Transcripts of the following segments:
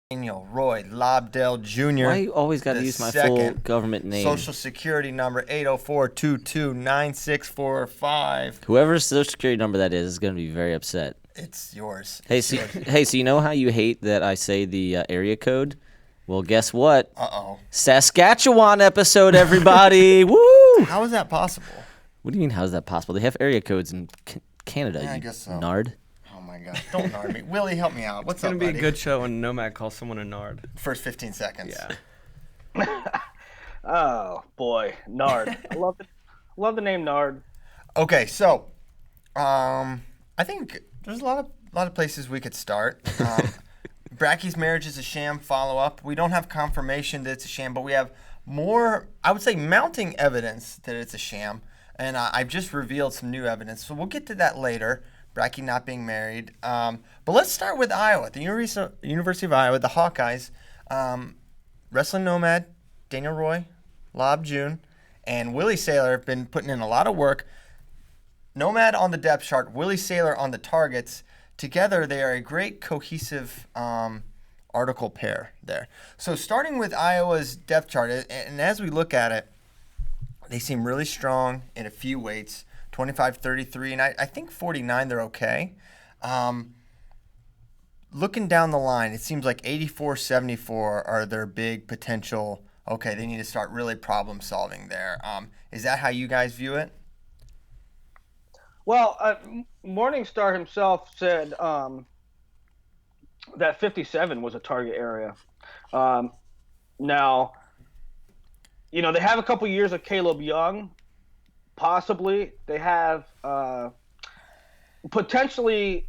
Daniel Roy Lobdell Jr. Why you always got to use my full government name? Social Security number 804-22-9645. Whoever's social security number that is going to be very upset. It's yours. Hey, so you know how you hate that I say the area code? Well, guess what? Uh-oh. Saskatchewan episode, everybody. Woo! How is that possible? What do you mean, how is that possible? They have area codes in Canada, Yeah, I guess so. nard. Oh, my God. Don't nard me. Willie, help me out. What's It's going to be buddy? a good show when Nomad calls someone a nard. First 15 seconds. Yeah. Oh, boy. Nard. I love the name Nard. Okay, so I think there's a lot of places we could start. Bracky's marriage is a sham follow-up. We don't have confirmation that it's a sham, but we have more, I would say, mounting evidence that it's a sham. And I've just revealed some new evidence, so we'll get to that later. Bracky not being married. But let's start with Iowa. The University of Iowa, the Hawkeyes, Wrestling Nomad, Daniel Roy, Lob June, and Willie Saylor have been putting in a lot of work. Nomad on the depth chart, Willie Saylor on the targets. Together, they are a great cohesive article pair there. So starting with Iowa's depth chart, and as we look at it, they seem really strong in a few weights, 25, 33, and I think 49 they're okay. Looking down the line, it seems like 84, 74 are their big potential. Okay, they need to start really problem solving there. Is that how you guys view it? Well, Morningstar himself said that 57 was a target area. Now, you know, they have a couple years of Caleb Young, possibly. They have potentially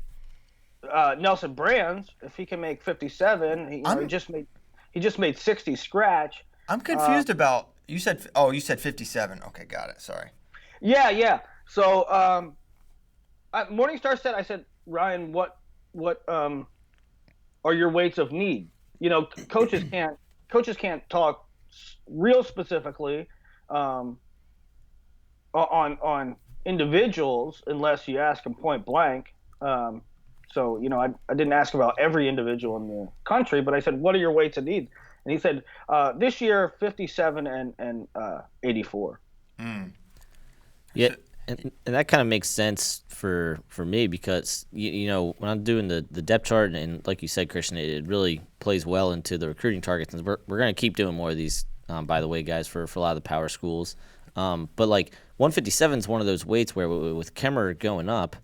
Nelson Brands, if he can make 57. He just made 60 scratch. I'm confused about you said 57. Okay, got it. Sorry. Yeah. So Morningstar said, I said, Ryan, what are your weights of need? You know, coaches can't talk real specifically on individuals unless you ask them point blank. So, you know, I didn't ask about every individual in the country, but I said, what are your weights of need? And he said, this year, 57 and 84. Mm. Yeah, and that kind of makes sense for me because, you know, when I'm doing the depth chart, and like you said, Christian, it really plays well into the recruiting targets. And we're going to keep doing more of these, by the way, guys, for a lot of the power schools. But, like, 157 is one of those weights where with Kemmer going up,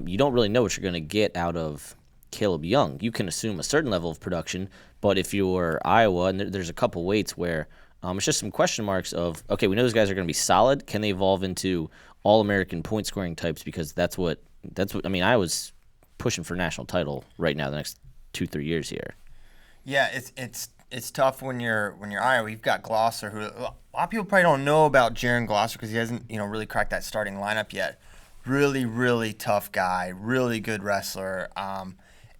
you don't really know what you're going to get out of Caleb Young. You can assume a certain level of production, but if you're Iowa, and there's a couple weights where it's just some question marks of, okay, we know those guys are going to be solid. Can they evolve into All-American point-scoring types? Because that's what I mean, Iowa's pushing for national title right now the next 2-3 years here. Yeah, it's tough when you're Iowa. You've got Glosser, who a lot of people probably don't know about Jaron Glosser because he hasn't really cracked that starting lineup yet. Really, really tough guy. Really good wrestler.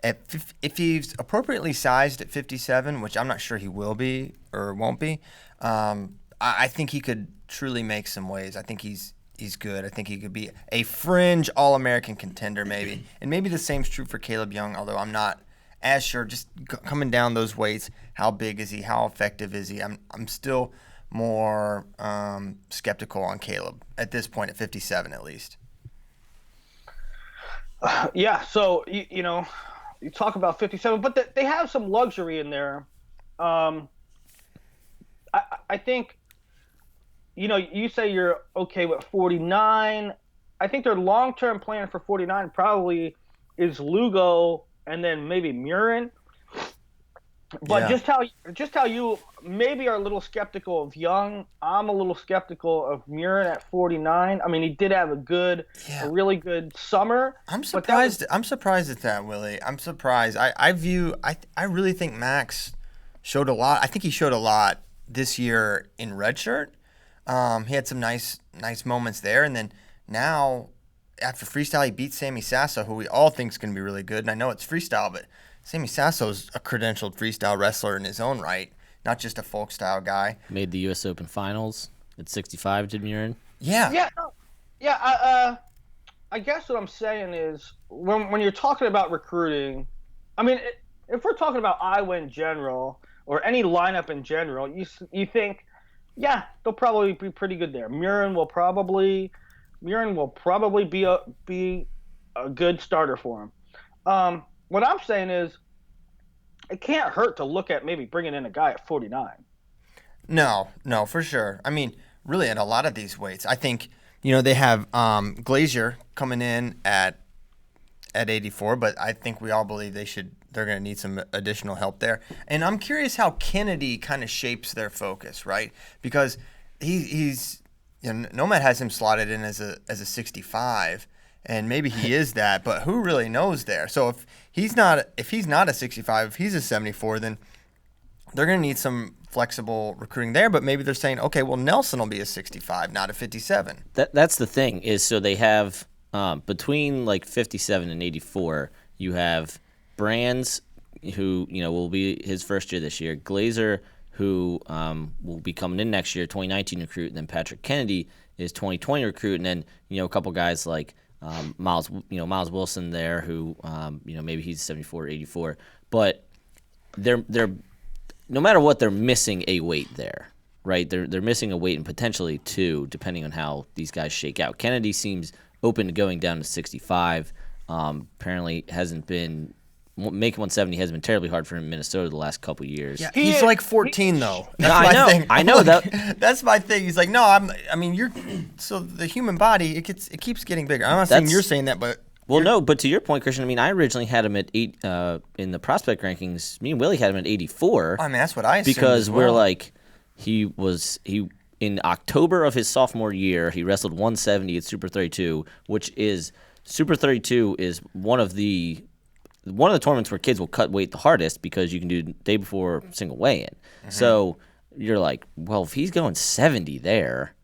If he's appropriately sized at 57, which I'm not sure he will be or won't be, I think he could truly make some waves. I think he's good. I think he could be a fringe All-American contender maybe. And maybe the same's true for Caleb Young, although I'm not as sure. Just coming down those weights, how big is he? How effective is he? I'm still more skeptical on Caleb at this point at 57 at least. Yeah, so, you know, you talk about 57, but they have some luxury in there. I think, you know, you say you're okay with 49. I think their long-term plan for 49 probably is Lugo and then maybe Murin. But Yeah. just how you maybe are a little skeptical of Young, I'm a little skeptical of Murin at 49. I mean, he did have a really good summer. I'm surprised. I'm surprised at that, Willie. I'm surprised. I really think Max showed a lot. I think he showed a lot this year in redshirt. He had some nice moments there, and then now after freestyle, he beat Sammy Sasso, who we all think is going to be really good. And I know it's freestyle, but Sammy Sasso's a credentialed freestyle wrestler in his own right, not just a folk style guy. Made the U.S. Open finals at 65, did Murin? Yeah. I guess what I'm saying is when you're talking about recruiting, I mean, if we're talking about Iowa in general or any lineup in general, you think, yeah, they'll probably be pretty good there. Murin will probably be a good starter for him. What I'm saying is, it can't hurt to look at maybe bringing in a guy at 49. No, for sure. I mean, really, at a lot of these weights, I think they have Glazier coming in at 84, but I think we all believe they're going to need some additional help there. And I'm curious how Kennedy kind of shapes their focus, right? Because he's Nomad has him slotted in as a 65, and maybe he is that, but who really knows there? So if he's not a 65, if he's a 74, then they're going to need some flexible recruiting there, but maybe they're saying, okay, well, Nelson will be a 65, not a 57. That's the thing is, so they have between like 57 and 84, you have Brands, who will be his first year this year, Glazer, who will be coming in next year, 2019 recruit, and then Patrick Kennedy is 2020 recruit, and then a couple guys like Miles Wilson there, who maybe he's 74 or 84, but they're no matter what, they're missing a weight there, right? They're missing a weight and potentially two, depending on how these guys shake out. Kennedy seems open to going down to 65. Apparently hasn't been making 170 hasn't been terribly hard for him in Minnesota the last couple years. Yeah, he's like 14 though. That's I my know. thing. I know that. That's my thing. He's like, no, so the human body it keeps getting bigger. I'm not saying you're saying that, but. Well, no, but to your point, Christian, I mean, I originally had him at 8 in the prospect rankings. Me and Willie had him at 84. I mean, that's what I assumed because as well. we're like, he in October of his sophomore year, he wrestled 170 at Super 32, which is Super 32 is one of the tournaments where kids will cut weight the hardest because you can do day before single weigh-in. Mm-hmm. So you're like, well, if he's going 70 there,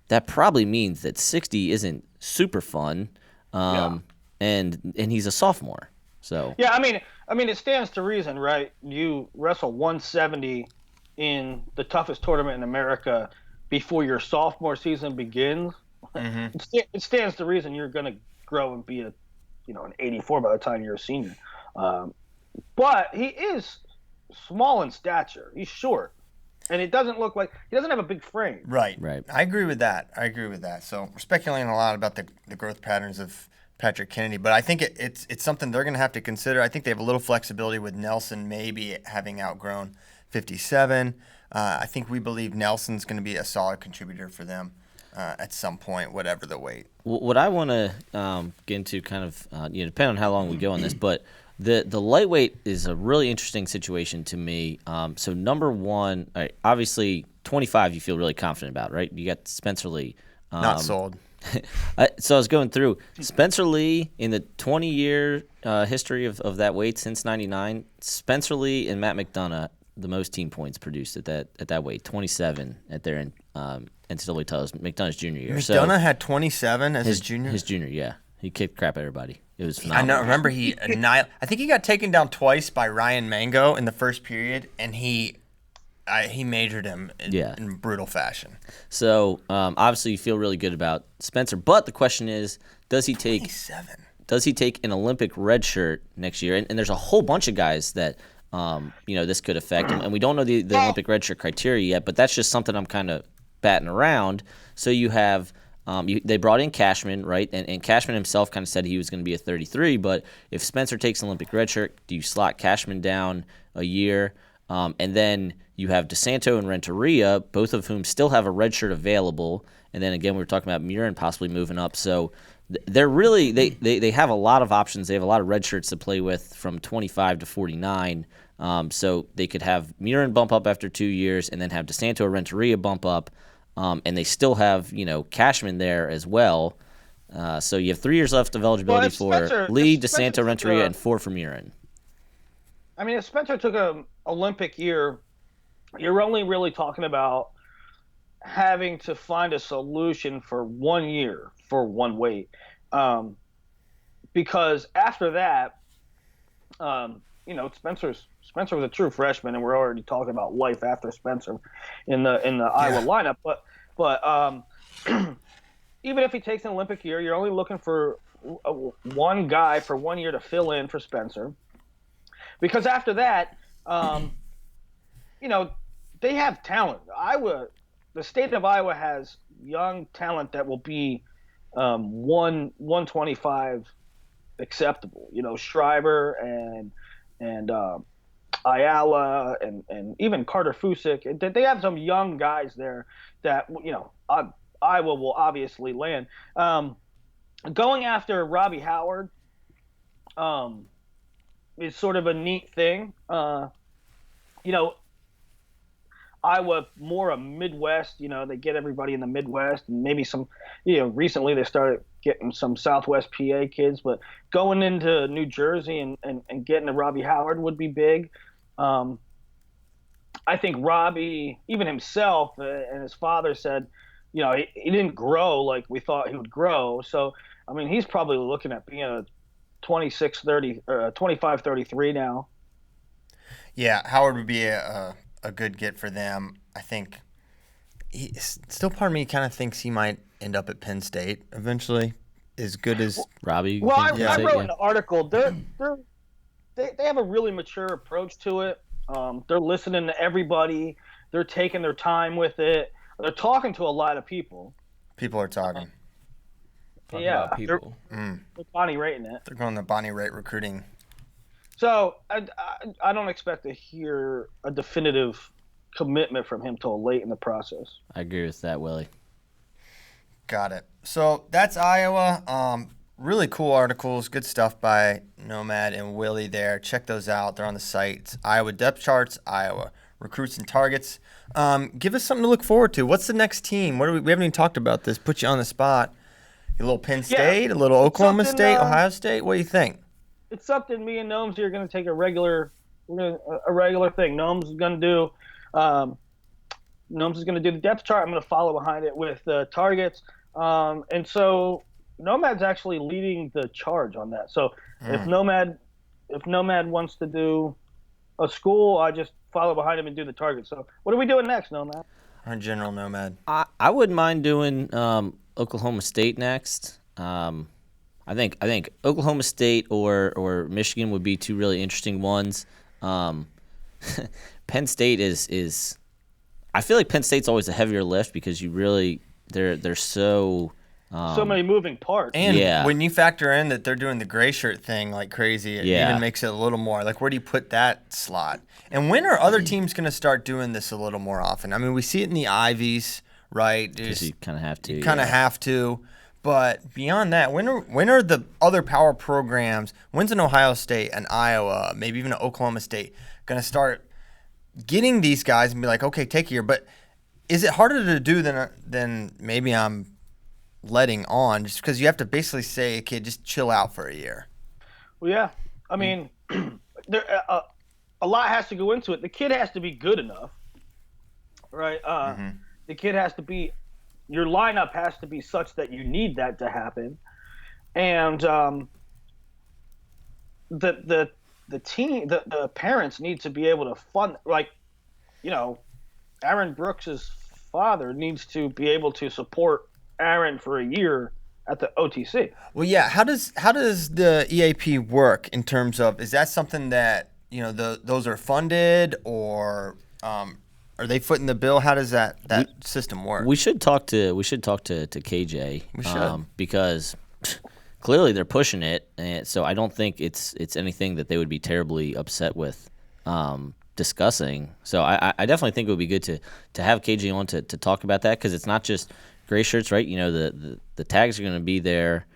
that probably means that 60 isn't super fun. And he's a sophomore, so yeah. I mean, it stands to reason, right? You wrestle 170 in the toughest tournament in America before your sophomore season begins. Mm-hmm. It stands to reason you're going to grow and be an 84 by the time you're a senior. But he is small in stature. He's short. And it doesn't look like – he doesn't have a big frame. Right. I agree with that. So we're speculating a lot about the growth patterns of Patrick Kennedy, but I think it's something they're going to have to consider. I think they have a little flexibility with Nelson maybe having outgrown 57. I think we believe Nelson's going to be a solid contributor for them at some point, whatever the weight. What I want to get into kind of depending on how long we go on this, but the lightweight is a really interesting situation to me. So number one, obviously 25 you feel really confident about, right? You got Spencer Lee. Not sold. So I was going through Spencer Lee in the 20-year history of that weight since '99. Spencer Lee and Matt McDonough, the most team points produced at that weight, 27 at their NCAA titles. McDonough's junior year. McDonough had 27 as his junior. His junior, yeah. He kicked crap at everybody. It was phenomenal. I know. Remember, I think he got taken down twice by Ryan Mango in the first period, and he majored him in brutal fashion. So obviously you feel really good about Spencer, but the question is, does he take 27? Does he take an Olympic red shirt next year? And there's a whole bunch of guys that this could affect him, and we don't know the Olympic red shirt criteria yet. But that's just something I'm kind of batting around. So you have. They brought in Cashman, right? And Cashman himself kind of said he was going to be a 33. But if Spencer takes an Olympic red shirt, do you slot Cashman down a year? And then you have DeSanto and Renteria, both of whom still have a red shirt available. And then again, we were talking about Murin possibly moving up. So they're really they have a lot of options. They have a lot of red shirts to play with from 25 to 49. So they could have Murin bump up after 2 years, and then have DeSanto or Renteria bump up. And they still have, Cashman there as well. So you have 3 years left of eligibility for Lee, DeSanto, Renteria, and 4 for Murin. I mean, if Spencer took an Olympic year, you're only really talking about having to find a solution for 1 year for one weight. Because after that, Spencer was a true freshman, and we're already talking about life after Spencer in the Iowa lineup. But even if he takes an Olympic year, you're only looking for one guy for 1 year to fill in for Spencer. because after that, they have talent. The state of Iowa has young talent that will be 125 acceptable. Schreiber and Ayala and even Carter Fusick. They have some young guys there that Iowa will obviously land. Going after Robbie Howard is sort of a neat thing. Iowa more a Midwest. They get everybody in the Midwest, and maybe some. Recently they started getting some Southwest PA kids, but going into New Jersey and getting a Robbie Howard would be big. I think Robbie, even himself and his father said, he didn't grow like we thought he would grow. So, I mean, he's probably looking at being a 25-33 now. Yeah, Howard would be a good get for them. I think still part of me kind of thinks he might end up at Penn State eventually, as good as Robbie. Well, I wrote an article. They have a really mature approach to it. They're listening to everybody. They're taking their time with it. They're talking to a lot of people. People are talking. About people. They're Bonnie rating it. They're going the Bonnie Raitt recruiting. So I don't expect to hear a definitive commitment from him till late in the process. I agree with that, Willie. Got it. So that's Iowa. Really cool articles, good stuff by Nomad and Willie there. Check those out. They're on the site. It's Iowa Depth Charts, Iowa Recruits and Targets. Give us something to look forward to. What's the next team? We haven't even talked about this. Put you on the spot. A little Penn State, a little Oklahoma State, Ohio State. What do you think? It's something me and Gnomes are going to take a regular thing. Gnomes is going to do the depth chart. I'm going to follow behind it with targets. And so Nomad's actually leading the charge on that. So if Nomad wants to do a school, I just follow behind him and do the target. So what are we doing next, Nomad? Our general Nomad. I wouldn't mind doing Oklahoma State next. I think Oklahoma State or Michigan would be two really interesting ones. Penn State is I feel like Penn State's always a heavier lift because they're so many moving parts. And when you factor in that they're doing the gray shirt thing like crazy, it even makes it a little more like, where do you put that slot? And when are other teams going to start doing this a little more often? I mean, we see it in the Ivies, right? Because you kind of have to. You kind of have to. But beyond that, when are the other power programs, when's an Ohio State, an Iowa, maybe even an Oklahoma State, going to start getting these guys and be like, okay, take a year? But is it harder to do than maybe I'm letting on, just because you have to basically say, kid, just chill out for a year? Well, yeah. I mean, a lot has to go into it. The kid has to be good enough, right? The kid has to be – your lineup has to be such that you need that to happen. And the team, the parents need to be able to fund – like, Aaron Brooks' father needs to be able to support Aaron for a year at the OTC. Well, yeah. How does the EAP work in terms of, is that something that those are funded, or are they footing the bill? How does that system work? We should talk to KJ. We should, because clearly they're pushing it, and so I don't think it's anything that they would be terribly upset with discussing. So I definitely think it would be good to have KJ on to talk about that, because it's not just gray shirts, right? The tags are going to be there.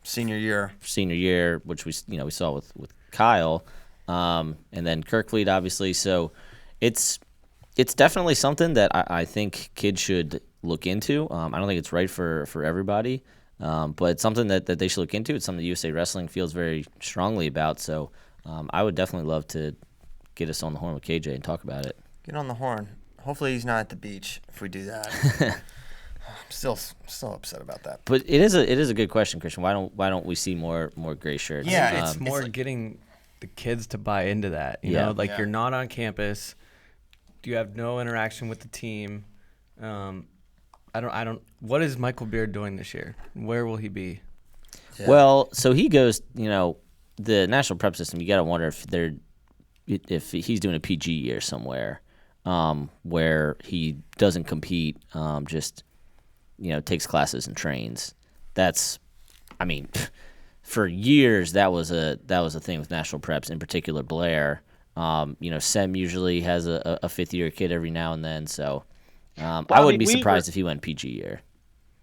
Senior year, which we saw with Kyle, and then Kirkfleet, obviously. So it's definitely something that I think kids should look into. I don't think it's right for everybody, but it's something that they should look into. It's something that USA Wrestling feels very strongly about. So I would definitely love to get us on the horn with KJ and talk about it. Get on the horn. Hopefully he's not at the beach if we do that. I'm still upset about that. But it is a good question, Christian. Why don't we see more gray shirts? Yeah, it's more getting the kids to buy into that. You're not on campus. You have no interaction with the team. I don't. What is Michael Beard doing this year? Where will he be? Yeah. Well, so he goes. the national prep system, you got to wonder if he's doing a PG year somewhere, where he doesn't compete, just takes classes and trains. That's, I mean, for years that was a thing with national preps, in particular Blair. Sem usually has a fifth-year kid every now and then, so I wouldn't be surprised if he went PG year.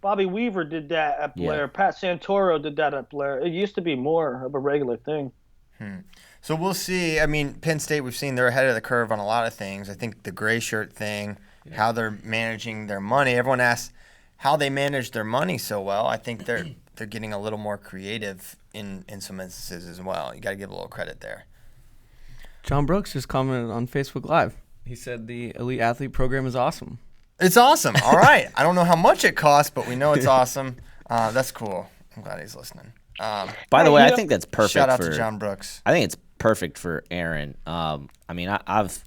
Bobby Weaver did that at Blair. Yeah. Pat Santoro did that at Blair. It used to be more of a regular thing. So we'll see. I mean, Penn State, we've seen they're ahead of the curve on a lot of things. I think the gray shirt thing, how they're managing their money. Everyone asks how they manage their money so well. I think they're getting a little more creative in some instances as well. You got to give a little credit there. John Brooks just commented on Facebook Live. He said the elite athlete program is awesome. It's awesome. All right. I don't know how much it costs, but we know it's awesome. That's cool. I'm glad he's listening. By the way, I think that's perfect. Shout out to John Brooks. I think it's perfect for Aaron. I mean, I've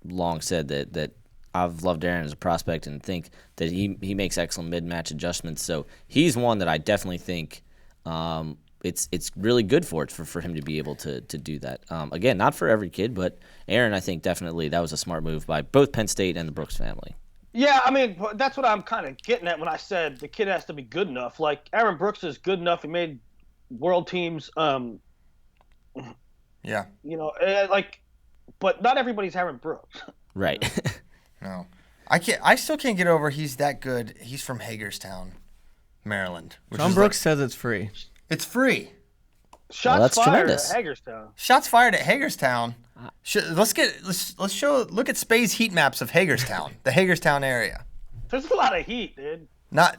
long said that I've loved Aaron as a prospect and think that he makes excellent mid-match adjustments. So he's one that I definitely think it's really good for him to be able to do that. Again, not for every kid, but Aaron, I think definitely that was a smart move by both Penn State and the Brooks family. Yeah, I mean, that's what I'm kind of getting at when I said the kid has to be good enough. Like, Aaron Brooks is good enough. He made world teams. Yeah. But not everybody's Aaron Brooks. Right. No. I still can't get over he's that good. He's from Hagerstown, Maryland. John Brooks says it's free. It's free. Shots fired tremendous. At Hagerstown. Shots fired at Hagerstown. Look at Spade's heat maps of Hagerstown, the Hagerstown area. There's a lot of heat, dude.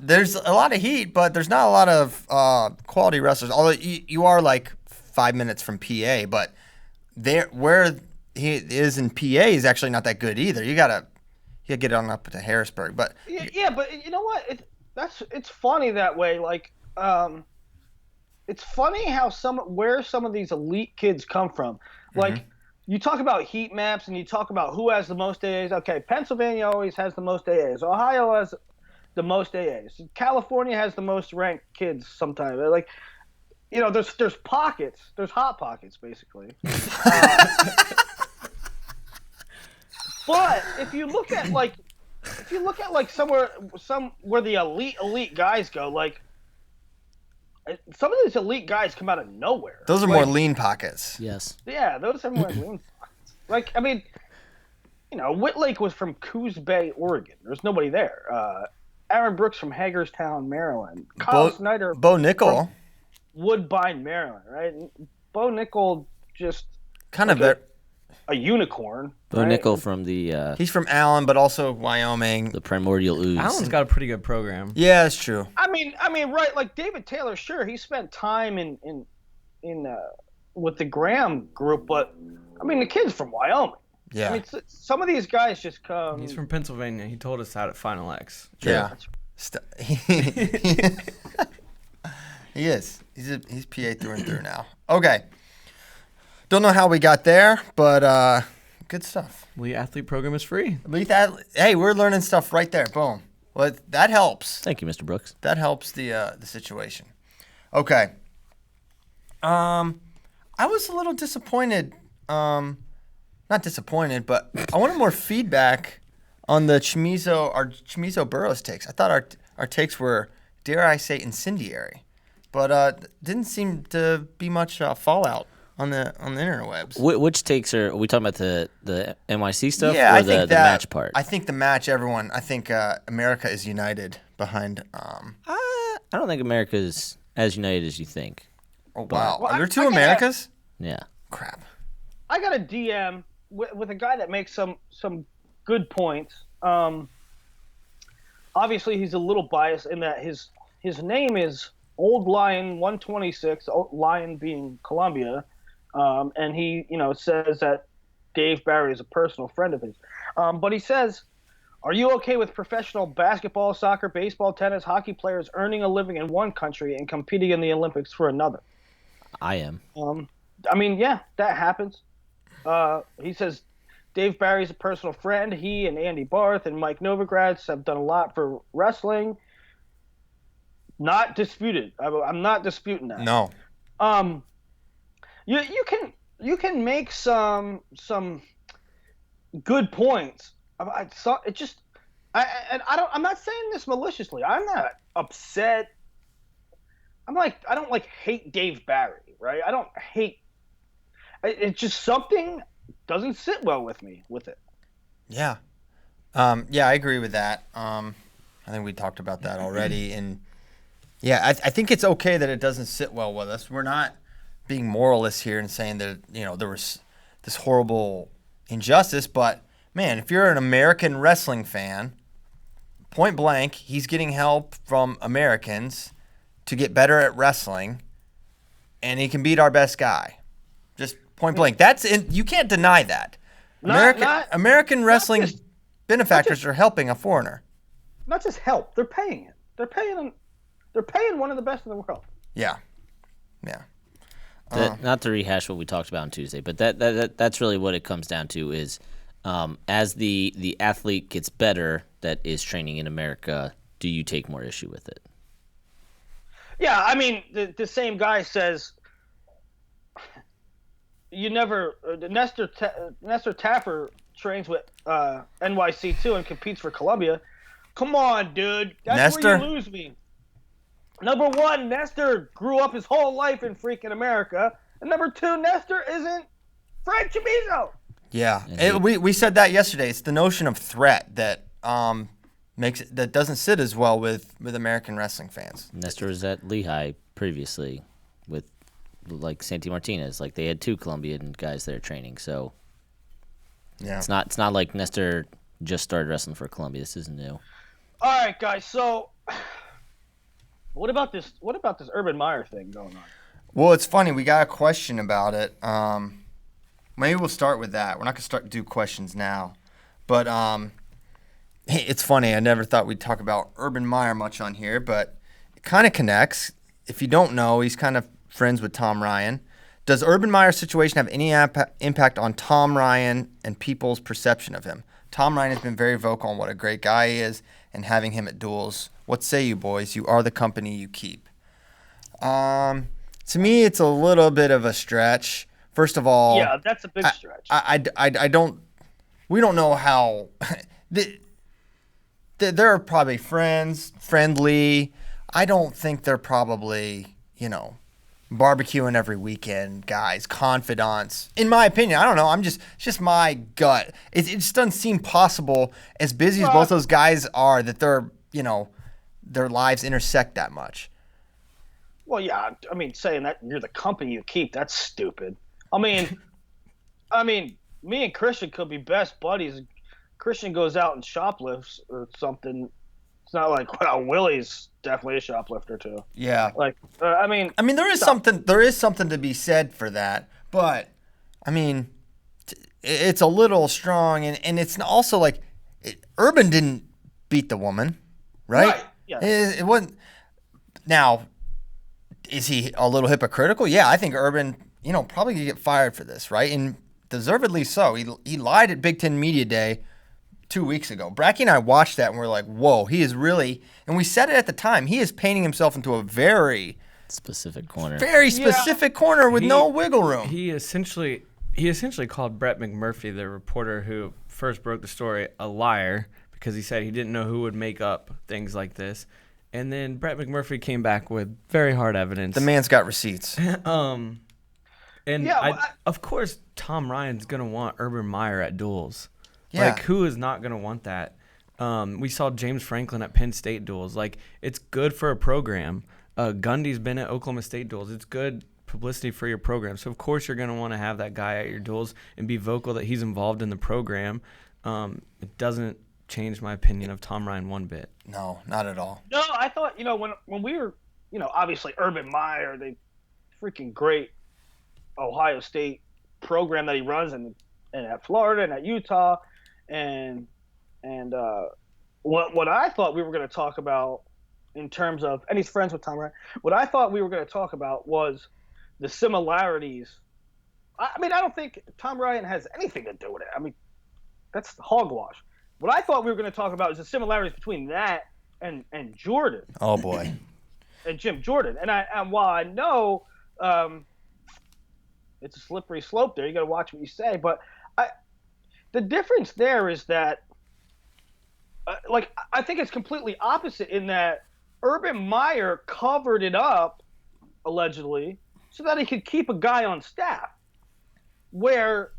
There's a lot of heat, but there's not a lot of quality wrestlers. Although you are like 5 minutes from PA, but where he is in PA is actually not that good either. You gotta get on up to Harrisburg, but yeah, but you know what? It's funny that way. Like, it's funny how where some of these elite kids come from. Like, you talk about heat maps and you talk about who has the most AAs. Okay, Pennsylvania always has the most AAs. Ohio has the most AAs. California has the most ranked kids sometimes. Like, there's pockets. There's hot pockets, basically. But if you look at somewhere where the elite guys go, like, some of these elite guys come out of nowhere. Those are more lean pockets. Yes. Yeah, those are more lean pockets. Like, I mean, Whitlake was from Coos Bay, Oregon. There's nobody there. Aaron Brooks from Hagerstown, Maryland. Kyle Snyder. Bo Nickel. Woodbine, Maryland, right? Bo Nickel just kind of a unicorn. Bo Nickel from the he's from Allen, but also Wyoming. The Primordial Ooze. Allen's got a pretty good program. Yeah, that's true. I mean, right? Like David Taylor, sure, he spent time in with the Graham group, but I mean, the kid's from Wyoming. Yeah. I mean, some of these guys just come. He's from Pennsylvania. He told us that at Final X. Yeah. He is. He's PA through and through now. Okay. Don't know how we got there, but good stuff. Elite athlete program is free. Hey, we're learning stuff right there. Boom. Well, that helps. Thank you, Mr. Brooks. That helps the situation. Okay. I was a little disappointed. Not disappointed, but I wanted more feedback on our Chamizo Burroughs takes. I thought our takes were, dare I say, incendiary, but didn't seem to be much fallout on the interwebs. Which takes are we talking about the NYC stuff or I think the match part? I think the match. Everyone. I think America is united behind. I don't think America is as united as you think. Oh wow! Are there two Americas? Yeah. Crap. I got a DM with a guy that makes some good points. Obviously, he's a little biased in that his name is Old Lion 126, Lion being Columbia, and he says that Dave Barry is a personal friend of his. But he says, "Are you okay with professional basketball, soccer, baseball, tennis, hockey players earning a living in one country and competing in the Olympics for another?" I am. I mean, yeah, that happens. He says Dave Barry's a personal friend. He and Andy Barth and Mike Novogratz have done a lot for wrestling. Not disputed. I'm not disputing that. No. you can make some good points. I saw it just. I'm not saying this maliciously. I'm not upset. I don't hate Dave Barry, right? I don't hate. It's just something doesn't sit well with me with it. Yeah. Yeah, I agree with that. I think we talked about that already. And yeah, I think it's okay that it doesn't sit well with us. We're not being moralists here and saying that, there was this horrible injustice. But, man, if you're an American wrestling fan, point blank, he's getting help from Americans to get better at wrestling, and he can beat our best guy. Just point blank. You can't deny that. American wrestling benefactors are helping a foreigner. Not just help; they're paying it. They're paying one of the best in the world. Yeah. Not to rehash what we talked about on Tuesday, but that's really what it comes down to is, as the athlete gets better that is training in America, do you take more issue with it? Yeah, I mean, the same guy says you never. Nestor Tapper trains with NYC2 and competes for Columbia. Come on, dude. That's where you lose me. Number one, Nestor grew up his whole life in freaking America. And number two, Nestor isn't Frank Chamizo. Yeah. We said that yesterday. It's the notion of threat that that doesn't sit as well with American wrestling fans. Nestor was at Lehigh previously with Santi Martinez. They had two Colombian guys there training, so yeah. It's not like Nestor just started wrestling for Columbia. This isn't new. All right, guys. So what about this Urban Meyer thing going on? Well, it's funny. We got a question about it. Maybe we'll start with that. We're not going to do questions now. But it's funny. I never thought we'd talk about Urban Meyer much on here, but it kind of connects. If you don't know, he's kind of friends with Tom Ryan. Does Urban Meyer's situation have any impact on Tom Ryan and people's perception of him? Tom Ryan has been very vocal on what a great guy he is and having him at duels. What say you, boys? You are the company you keep. To me, it's a little bit of a stretch. First of all, yeah, that's a big stretch. We don't know how. They're probably friendly. I don't think they're probably, barbecuing every weekend, guys, confidants. In my opinion, I don't know. It's just my gut. It just doesn't seem possible, as busy as both those guys are, that their lives intersect that much. Well, yeah. I mean, saying that you're the company you keep, that's stupid. I mean, me and Christian could be best buddies. Christian goes out and shoplifts or something. It's not like, well, Willie's definitely a shoplifter too. Yeah. I mean, there is something to be said for that, but it's a little strong, and it's also Urban didn't beat the woman, right? Yeah. It wasn't. Now, is he a little hypocritical? Yeah, I think Urban, probably could get fired for this, right? And deservedly so. He lied at Big Ten Media Day 2 weeks ago. Bracky and I watched that and we're like, whoa, he is really, and we said it at the time, he is painting himself into a very specific corner. Very specific corner with no wiggle room. He essentially called Brett McMurphy, the reporter who first broke the story, a liar because he said he didn't know who would make up things like this. And then Brett McMurphy came back with very hard evidence. The man's got receipts. Of course, Tom Ryan's going to want Urban Meyer at duels. Yeah. Who is not going to want that? We saw James Franklin at Penn State duels. It's good for a program. Gundy's been at Oklahoma State duels. It's good publicity for your program. So, of course, you're going to want to have that guy at your duels and be vocal that he's involved in the program. It doesn't change my opinion of Tom Ryan one bit. No, not at all. No, I thought, when we were, obviously Urban Meyer, the freaking great Ohio State program that he runs and at Florida and at Utah. And what I thought we were going to talk about in terms of, and he's friends with Tom Ryan, what I thought we were going to talk about was the similarities. I don't think Tom Ryan has anything to do with it. That's hogwash. What I thought we were going to talk about is the similarities between that and Jordan. Oh, boy. And Jim Jordan. And while I know it's a slippery slope there. You got to watch what you say. But the difference there is that, I think it's completely opposite in that Urban Meyer covered it up, allegedly, so that he could keep a guy on staff. Where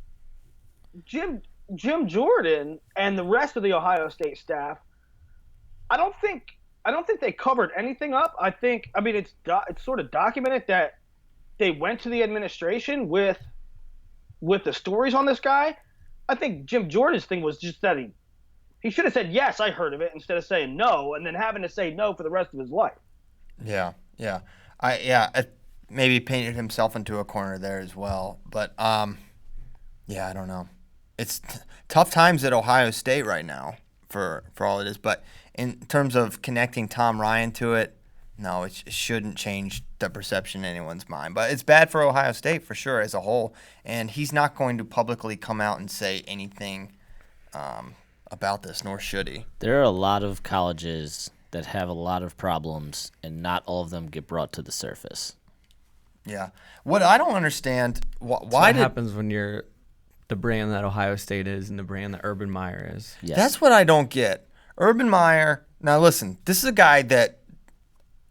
Jim Jordan and the rest of the Ohio State staff, I don't think they covered anything up. It's sort of documented that they went to the administration with the stories on this guy. I think Jim Jordan's thing was just that he should have said yes, I heard of it, instead of saying no and then having to say no for the rest of his life. Yeah. Maybe painted himself into a corner there as well. But I don't know. It's tough times at Ohio State right now for all it is. But in terms of connecting Tom Ryan to it, no, it shouldn't change the perception in anyone's mind. But it's bad for Ohio State for sure as a whole. And he's not going to publicly come out and say anything about this, nor should he. There are a lot of colleges that have a lot of problems, and not all of them get brought to the surface. Yeah. What I don't understand, what happens when you're the brand that Ohio State is and the brand that Urban Meyer is. Yes. That's what I don't get. Urban Meyer, now listen, this is a guy that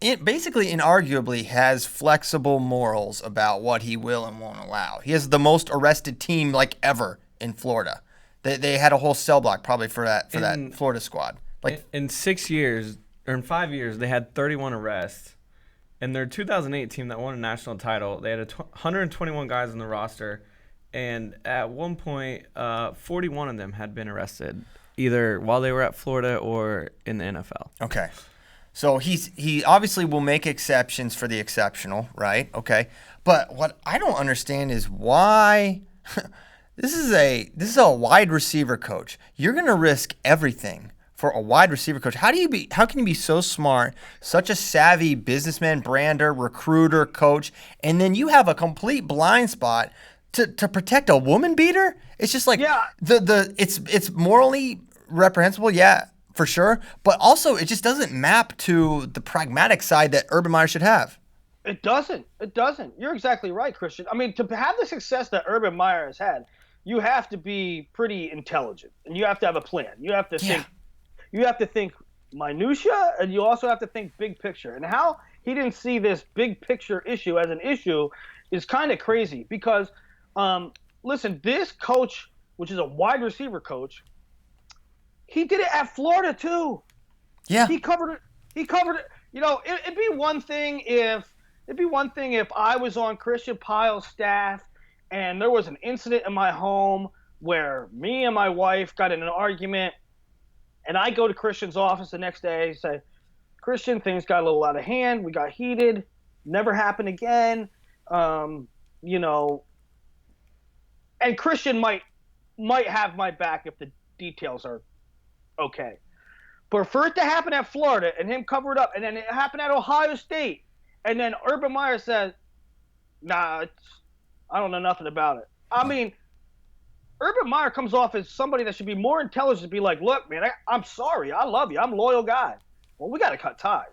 basically inarguably has flexible morals about what he will and won't allow. He has the most arrested team ever in Florida. They had a whole cell block probably for that Florida squad. In 6 years or in 5 years, they had 31 arrests. In their 2008 team that won a national title, they had 121 guys on the roster, and at one point, 41 of them had been arrested, either while they were at Florida or in the NFL. Okay. So he obviously will make exceptions for the exceptional, right? Okay. But what I don't understand is why this is a wide receiver coach. You're going to risk everything for a wide receiver coach. How can you be so smart, such a savvy businessman, brander, recruiter, coach, and then you have a complete blind spot to protect a woman beater? It's just it's morally reprehensible, yeah, for sure, but also it just doesn't map to the pragmatic side that Urban Meyer should have. It doesn't. You're exactly right, Christian. I mean, to have the success that Urban Meyer has had, you have to be pretty intelligent, and you have to have a plan. You have to think. You have to think minutia, and you also have to think big picture. And how he didn't see this big picture issue as an issue is kind of crazy. Because, listen, this coach, which is a wide receiver coach, he did it at Florida too. Yeah, he covered it. You know, it'd be one thing if I was on Christian Pyle's staff and there was an incident in my home where me and my wife got in an argument. And I go to Christian's office the next day and say, Christian, things got a little out of hand. We got heated. Never happened again. You know, and Christian might have my back if the details are okay. But for it to happen at Florida and him cover it up, and then it happened at Ohio State, and then Urban Meyer says, nah, I don't know nothing about it. I mean, Urban Meyer comes off as somebody that should be more intelligent to be like, look, man, I'm sorry. I love you. I'm a loyal guy. Well, we got to cut ties.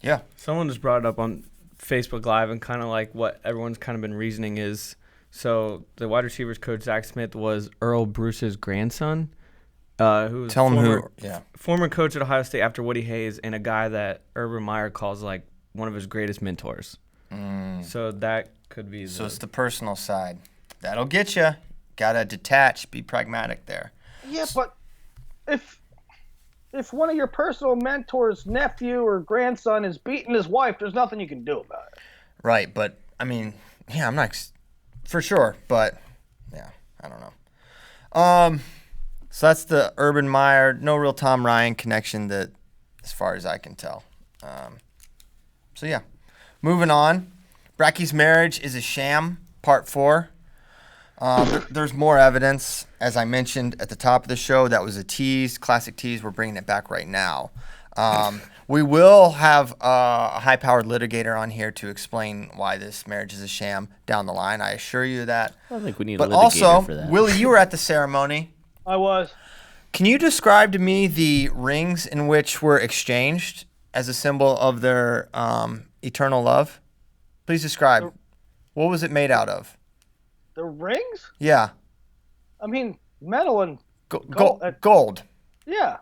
Yeah. Someone just brought it up on Facebook Live and kind of like what everyone's kind of been reasoning is. So the wide receivers coach, Zach Smith, was Earl Bruce's grandson, who was former coach at Ohio State after Woody Hayes, and a guy that Urban Meyer calls like one of his greatest mentors. So that could be. So it's the personal side. That'll get you. Gotta detach, be pragmatic there. Yeah, but if one of your personal mentors' nephew or grandson is beating his wife, there's nothing you can do about it. Right, but I mean, yeah, I'm not for sure, but yeah, I don't know. So that's the Urban Meyer, no real Tom Ryan connection that, as far as I can tell. So yeah, moving on. Bracky's marriage is a sham, part 4. There's more evidence, as I mentioned at the top of the show. That was a tease, classic tease. We're bringing it back right now. We will have a high-powered litigator on here to explain why this marriage is a sham down the line. I assure you that. I don't think we need but a litigator also, for that. Willie, you were at the ceremony. I was. Can you describe to me the rings in which were exchanged as a symbol of their eternal love? Please describe. What was it made out of? The rings? Yeah. I mean, metal and Gold. yeah.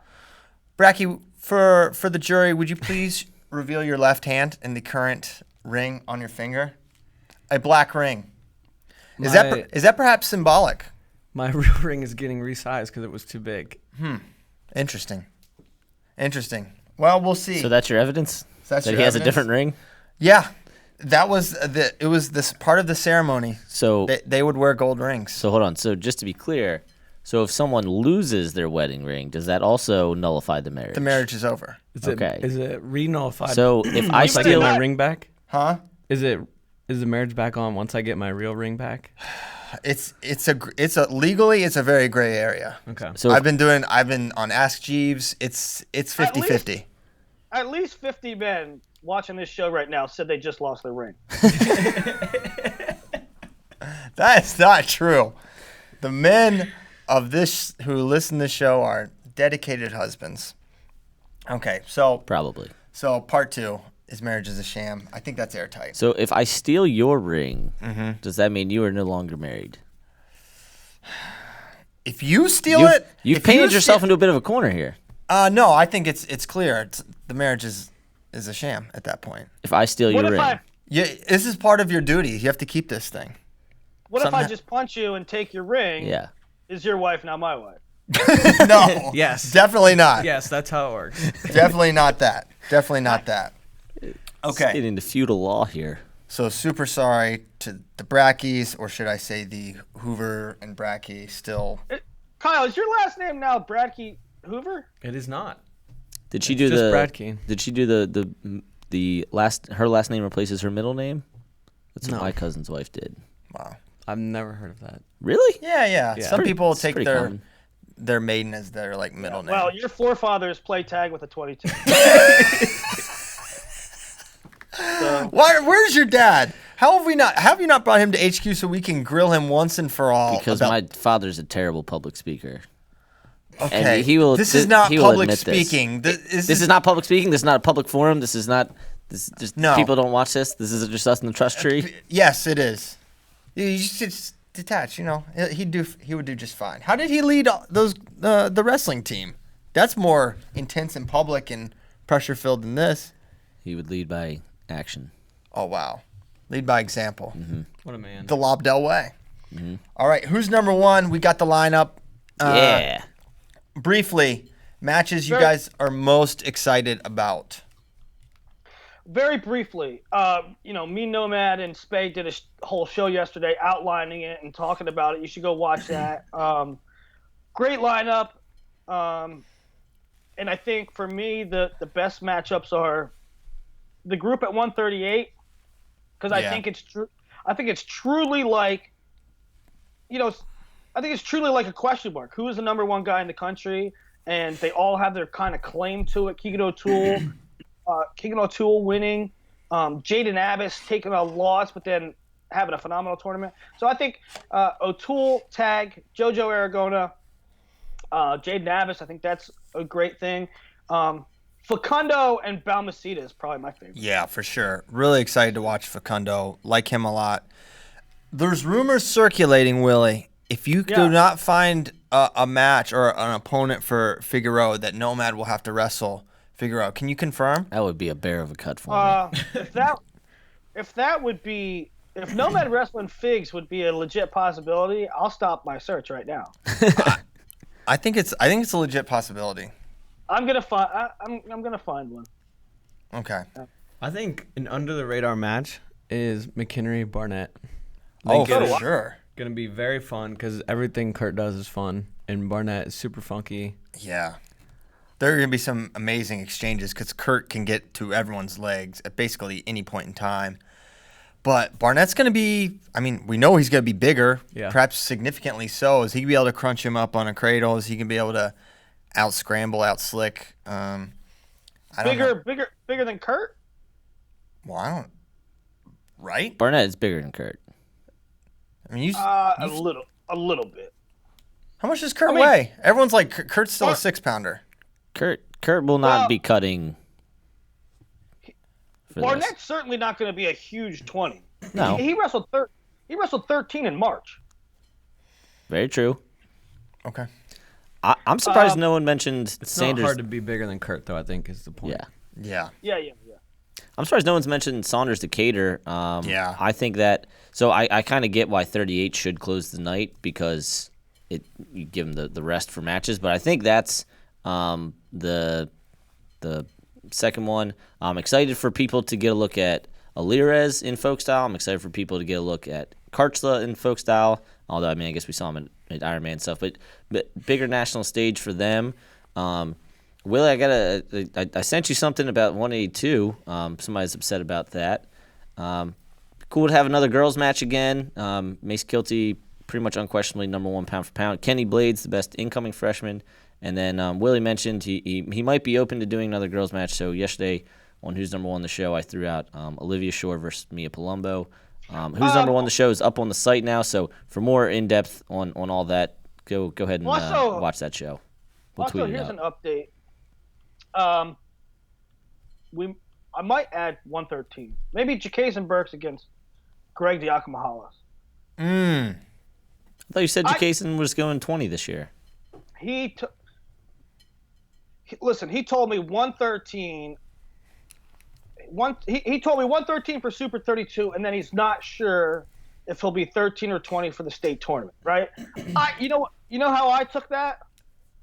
Bracky, for the jury, would you please reveal your left hand in the current ring on your finger? A black ring. Is that perhaps symbolic? My real ring is getting resized because it was too big. Interesting. Well, we'll see. So that's your evidence? That's that your he has a evidence? different ring? Yeah. It was this part of the ceremony. So They would wear gold rings. So hold on. So just to be clear, so if someone loses their wedding ring, does that also nullify the marriage? The marriage is over. Is Okay. Is it re-nullified? So if I once I get steal my ring back, Huh? is the marriage back on once I get my real ring back? It's legally it's a very gray area. Okay. so I've been on Ask Jeeves. It's 50-50. At least 50 men watching this show right now said they just lost their ring. That's not true. The men of this who listen to the show are dedicated husbands. Okay, so probably. part 2 is marriage is a sham. I think that's airtight. So if I steal your ring, does that mean you are no longer married? If you steal it, You've painted yourself into a bit of a corner here. No, I think it's clear. The marriage is a sham at that point. If I steal your ring. This is part of your duty. You have to keep this thing. What if I just punch you and take your ring? Yeah. Is your wife now my wife? No. Yes. Definitely not. Yes, that's how it works. Definitely not that. Definitely not that. Okay. Getting into feudal law here. So super sorry to the Brackies, or should I say the Hoover and Bracky still. Kyle, is your last name now Bradkey Hoover? It is not. Did she It's do just the Brad Keane. Did she do the her last name replaces her middle name? That's what No. my cousin's wife did. Wow. I've never heard of that. Really? Yeah. Some people It's take pretty common. their maiden as their middle name. Well, your forefathers play tag with a 22. Where's your dad? Have you not brought him to HQ so we can grill him once and for all? Because my father's a terrible public speaker. Okay. And he will. This is not he will public admit this. speaking. This is not public speaking. This is not a public forum. This is not. This just No. people don't watch this. This is just us in the trust tree. Yes, it is. You should just detach. He would do just fine. How did he lead the wrestling team? That's more intense and public and pressure filled than this. He would lead by action. Oh wow, lead by example. Mm-hmm. What a man. The Lobdell way. All right, who's number one? We got the lineup. Yeah. Briefly, matches you guys are most excited about. Very briefly, me, Nomad, and Spade did a whole show yesterday outlining it and talking about it. You should go watch that. Great lineup. And I think for me, the best matchups are the group at 138, because I think it's true. I think it's truly like, I think it's truly like a question mark. Who is the number one guy in the country? And they all have their kind of claim to it. Keegan O'Toole winning, Jaden Abbas taking a loss, but then having a phenomenal tournament. So I think O'Toole, Tag, JoJo Aragona, Jaden Abbas, I think that's a great thing. Facundo and Balmaceda is probably my favorite. Yeah, for sure. Really excited to watch Facundo. Like him a lot. There's rumors circulating, Willie. If you do not find a match or an opponent for Figueroa, that Nomad will have to wrestle Figueroa. Can you confirm? That would be a bear of a cut for me. If Nomad wrestling Figs would be a legit possibility, I'll stop my search right now. I think it's a legit possibility. I'm gonna find one. Okay. I think an under the radar match is McHenry Barnett. Oh, for sure. Gonna be very fun because everything Kurt does is fun, and Barnett is super funky. Yeah. There are going to be some amazing exchanges because Kurt can get to everyone's legs at basically any point in time. But Barnett's going to be, we know he's going to be bigger, perhaps significantly so. Is he going to be able to crunch him up on a cradle? Is he going to be able to out-scramble, out-slick? I don't know. Bigger than Kurt? Well, right? Barnett is bigger than Kurt. A little bit. How much does Kurt weigh? Everyone's like, Kurt's still a 6-pounder. Kurt will not be cutting. Barnett's certainly not going to be a huge 20. No. He wrestled 13 in March. Very true. Okay. I'm surprised no one mentioned It's Sanders. not hard to be bigger than Kurt, though, I think is the point. Yeah. Yeah. Yeah. I'm surprised no one's mentioned Saunders Decatur. Yeah. I think that. So I kind of get why 38 should close the night because you give them the rest for matches. But I think that's the second one. I'm excited for people to get a look at Alirez in folk style. I'm excited for people to get a look at Karchla in folk style. Although, I guess we saw him at Iron Man stuff. But bigger national stage for them. Willie, I sent you something about 182. Somebody's upset about that. Cool to have another girls match again. Mace Kilty, pretty much unquestionably number one pound for pound. Kenny Blades, the best incoming freshman. And then Willie mentioned he might be open to doing another girls match. So yesterday on Who's Number One on the Show, I threw out Olivia Shore versus Mia Palumbo. Who's Number One on the Show is up on the site now. So for more in-depth on all that, go ahead and watch that show. We'll Also, tweet it here's out. an update. I might add 113. Maybe Jakason Burks against Greg Diakomahalis. I thought you said Jason was going 20 this year. Listen, he told me 113. He told me 113 for Super 32, and then he's not sure if he'll be 13 or 20 for the state tournament, right? You know how I took that?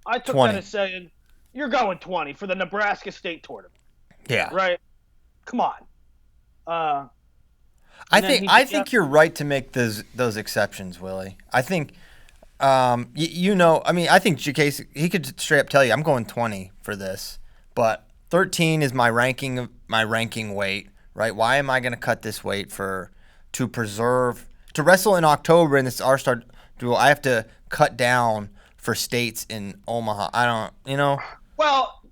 I took 20. that as saying you're going 20 for the Nebraska state tournament. Yeah. Right? Come on. I think you're right to make those exceptions, Willie. I think I think Jacase, he could straight up tell you I'm going 20 for this, but 13 is my ranking weight, right? Why am I going to cut this weight to wrestle in October in this R-Star duel? I have to cut down for states in Omaha. I don't, Well,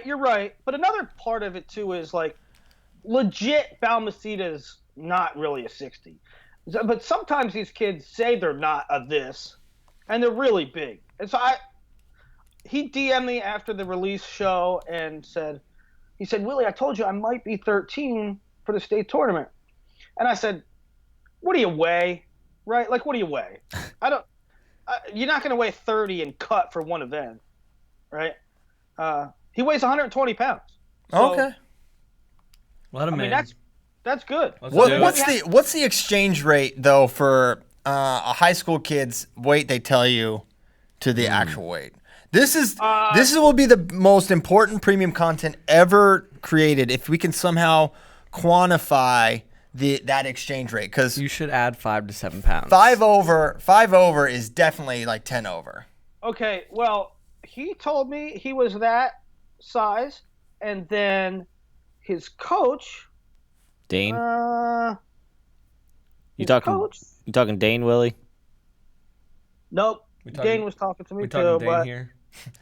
you're right, but another part of it too is like legit Balmaceda's not really a 60. But sometimes these kids say they're not a this, and they're really big. And so he DM'd me after the release show and said, Willie, I told you I might be 13 for the state tournament. And I said, what do you weigh? Right? Like, what do you weigh? You're not going to weigh 30 and cut for one event, right? He weighs 120 pounds. So, okay. Let him in. That's good. What's the exchange rate though for a high school kid's weight they tell you to the actual weight? This will be the most important premium content ever created if we can somehow quantify that exchange rate, because You should add 5 to 7 pounds. 5 over is definitely like 10 over. Okay, well, he told me he was that size, and then his coach. Dane? You his talking coach? You talking Dane, Willie? Nope. talking- Dane was talking to me We too, talking Dane but here?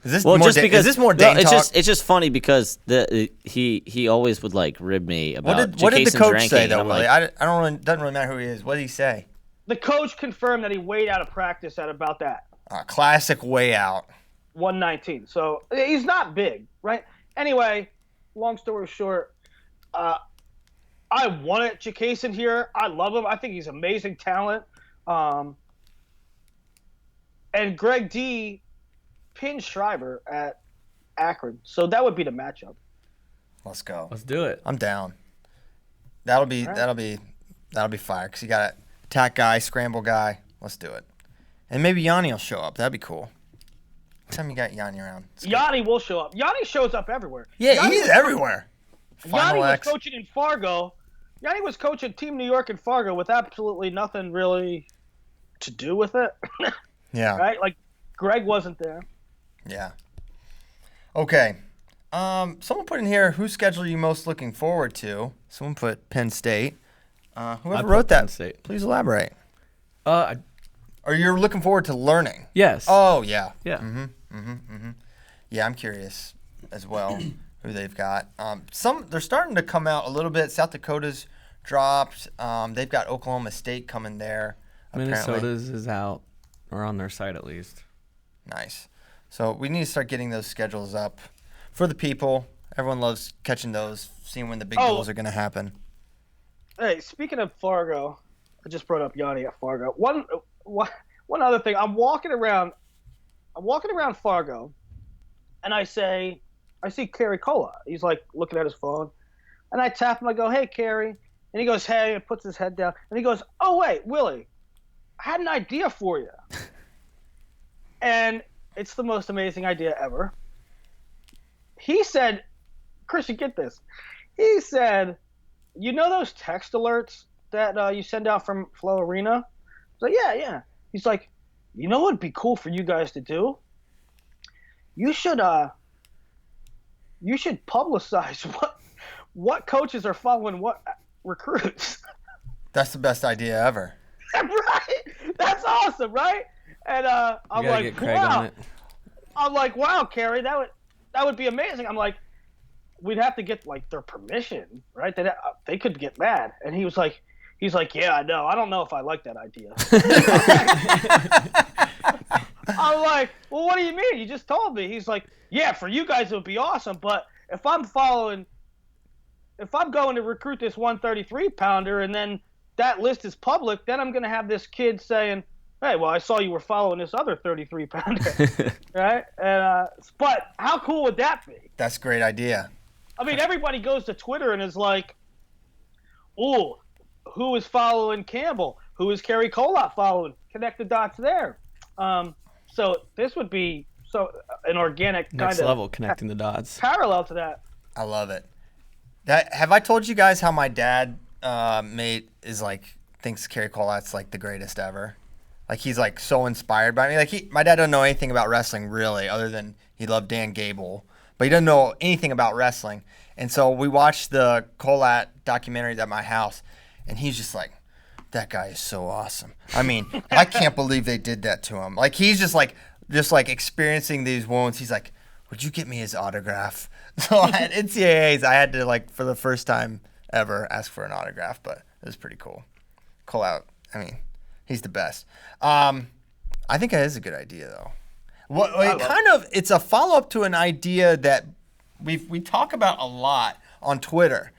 Is this Well, more just Dane, because is this more Dane it's talk? just funny because he always would like rib me about what did the Jason's coach ranking, say and though, I'm Willie? like, Doesn't really matter who he is. What did he say? the coach confirmed that he weighed out of practice at about that Classic way out. 119. So he's not big, right? Anyway, long story short, I wanted Jakason here. I love him. I think he's amazing talent. And Greg D pinned Schreiber at Akron, so that would be the matchup. Let's go. Let's do it. I'm down. That'll be fire because you got an attack guy, scramble guy. Let's do it. And maybe Yanni will show up. That'd be cool. Next time you got Yanni around. Yanni will show up. Yanni shows up everywhere. Yeah, Yanni he's everywhere. Yanni Final was X. coaching in Fargo. Yanni was coaching Team New York in Fargo with absolutely nothing really to do with it. Yeah. Right? Like, Greg wasn't there. Yeah. Okay. Someone put in here, whose schedule are you most looking forward to? Someone put Penn State. Whoever wrote Penn that, State. please elaborate. I Or you're looking forward to learning? Yes. Oh, yeah. Yeah. Yeah, I'm curious as well who they've got. They're starting to come out a little bit. South Dakota's dropped. They've got Oklahoma State coming there. Apparently. Minnesota's is out, or on their site at least. Nice. So we need to start getting those schedules up for the people. Everyone loves catching those, seeing when the big duels are going to happen. Hey, speaking of Fargo, I just brought up Yanni at Fargo. one other thing. I'm walking around Fargo, and I see Kerry Cola. He's like looking at his phone, and I tap him. I go, "Hey, Kerry," and he goes, "Hey," and puts his head down, and he goes, "Oh wait, Willie, I had an idea for you," and it's the most amazing idea ever. He said, "Christian, get this." He said, "You know those text alerts that you send out from Flow Arena?" I was like, "Yeah." He's like, "You know what would be cool for you guys to do? You should publicize what coaches are following what recruits." That's the best idea ever. Right? That's awesome, right? And I'm gotta like, get Craig wow. on it. I'm like, wow, Kerry, that would be amazing. I'm like, we'd have to get like their permission, right? They could get mad. And he's like, yeah, I know. I don't know if I like that idea. I'm like, well, what do you mean? You just told me. He's like, yeah, for you guys it would be awesome, but if I'm going to recruit this 133 pounder and then that list is public, then I'm going to have this kid saying, "Hey, well, I saw you were following this other 33 pounder," right? And but how cool would that be? That's a great idea. I mean, everybody goes to Twitter and is like, "Oh, who is following Campbell? Who is Kerry Colott following?" Connect the dots there. So this would be an organic Next kind level, of connecting the dots. parallel to that. I love it. Have I told you guys how my dad thinks Kerry Collat's like the greatest ever? Like he's like so inspired by me. Like my dad doesn't know anything about wrestling really, other than he loved Dan Gable, but he doesn't know anything about wrestling. And so we watched the Collat documentaries at my house, and he's just like, "That guy is so awesome. I mean, I can't believe they did that to him." Like he's just like experiencing these wounds. He's like, "Would you get me his autograph?" So at NCAAs, I had to like for the first time ever ask for an autograph, but it was pretty cool. Collat, I mean, he's the best. I think that is a good idea though. It's a follow up to an idea that we talk about a lot on Twitter.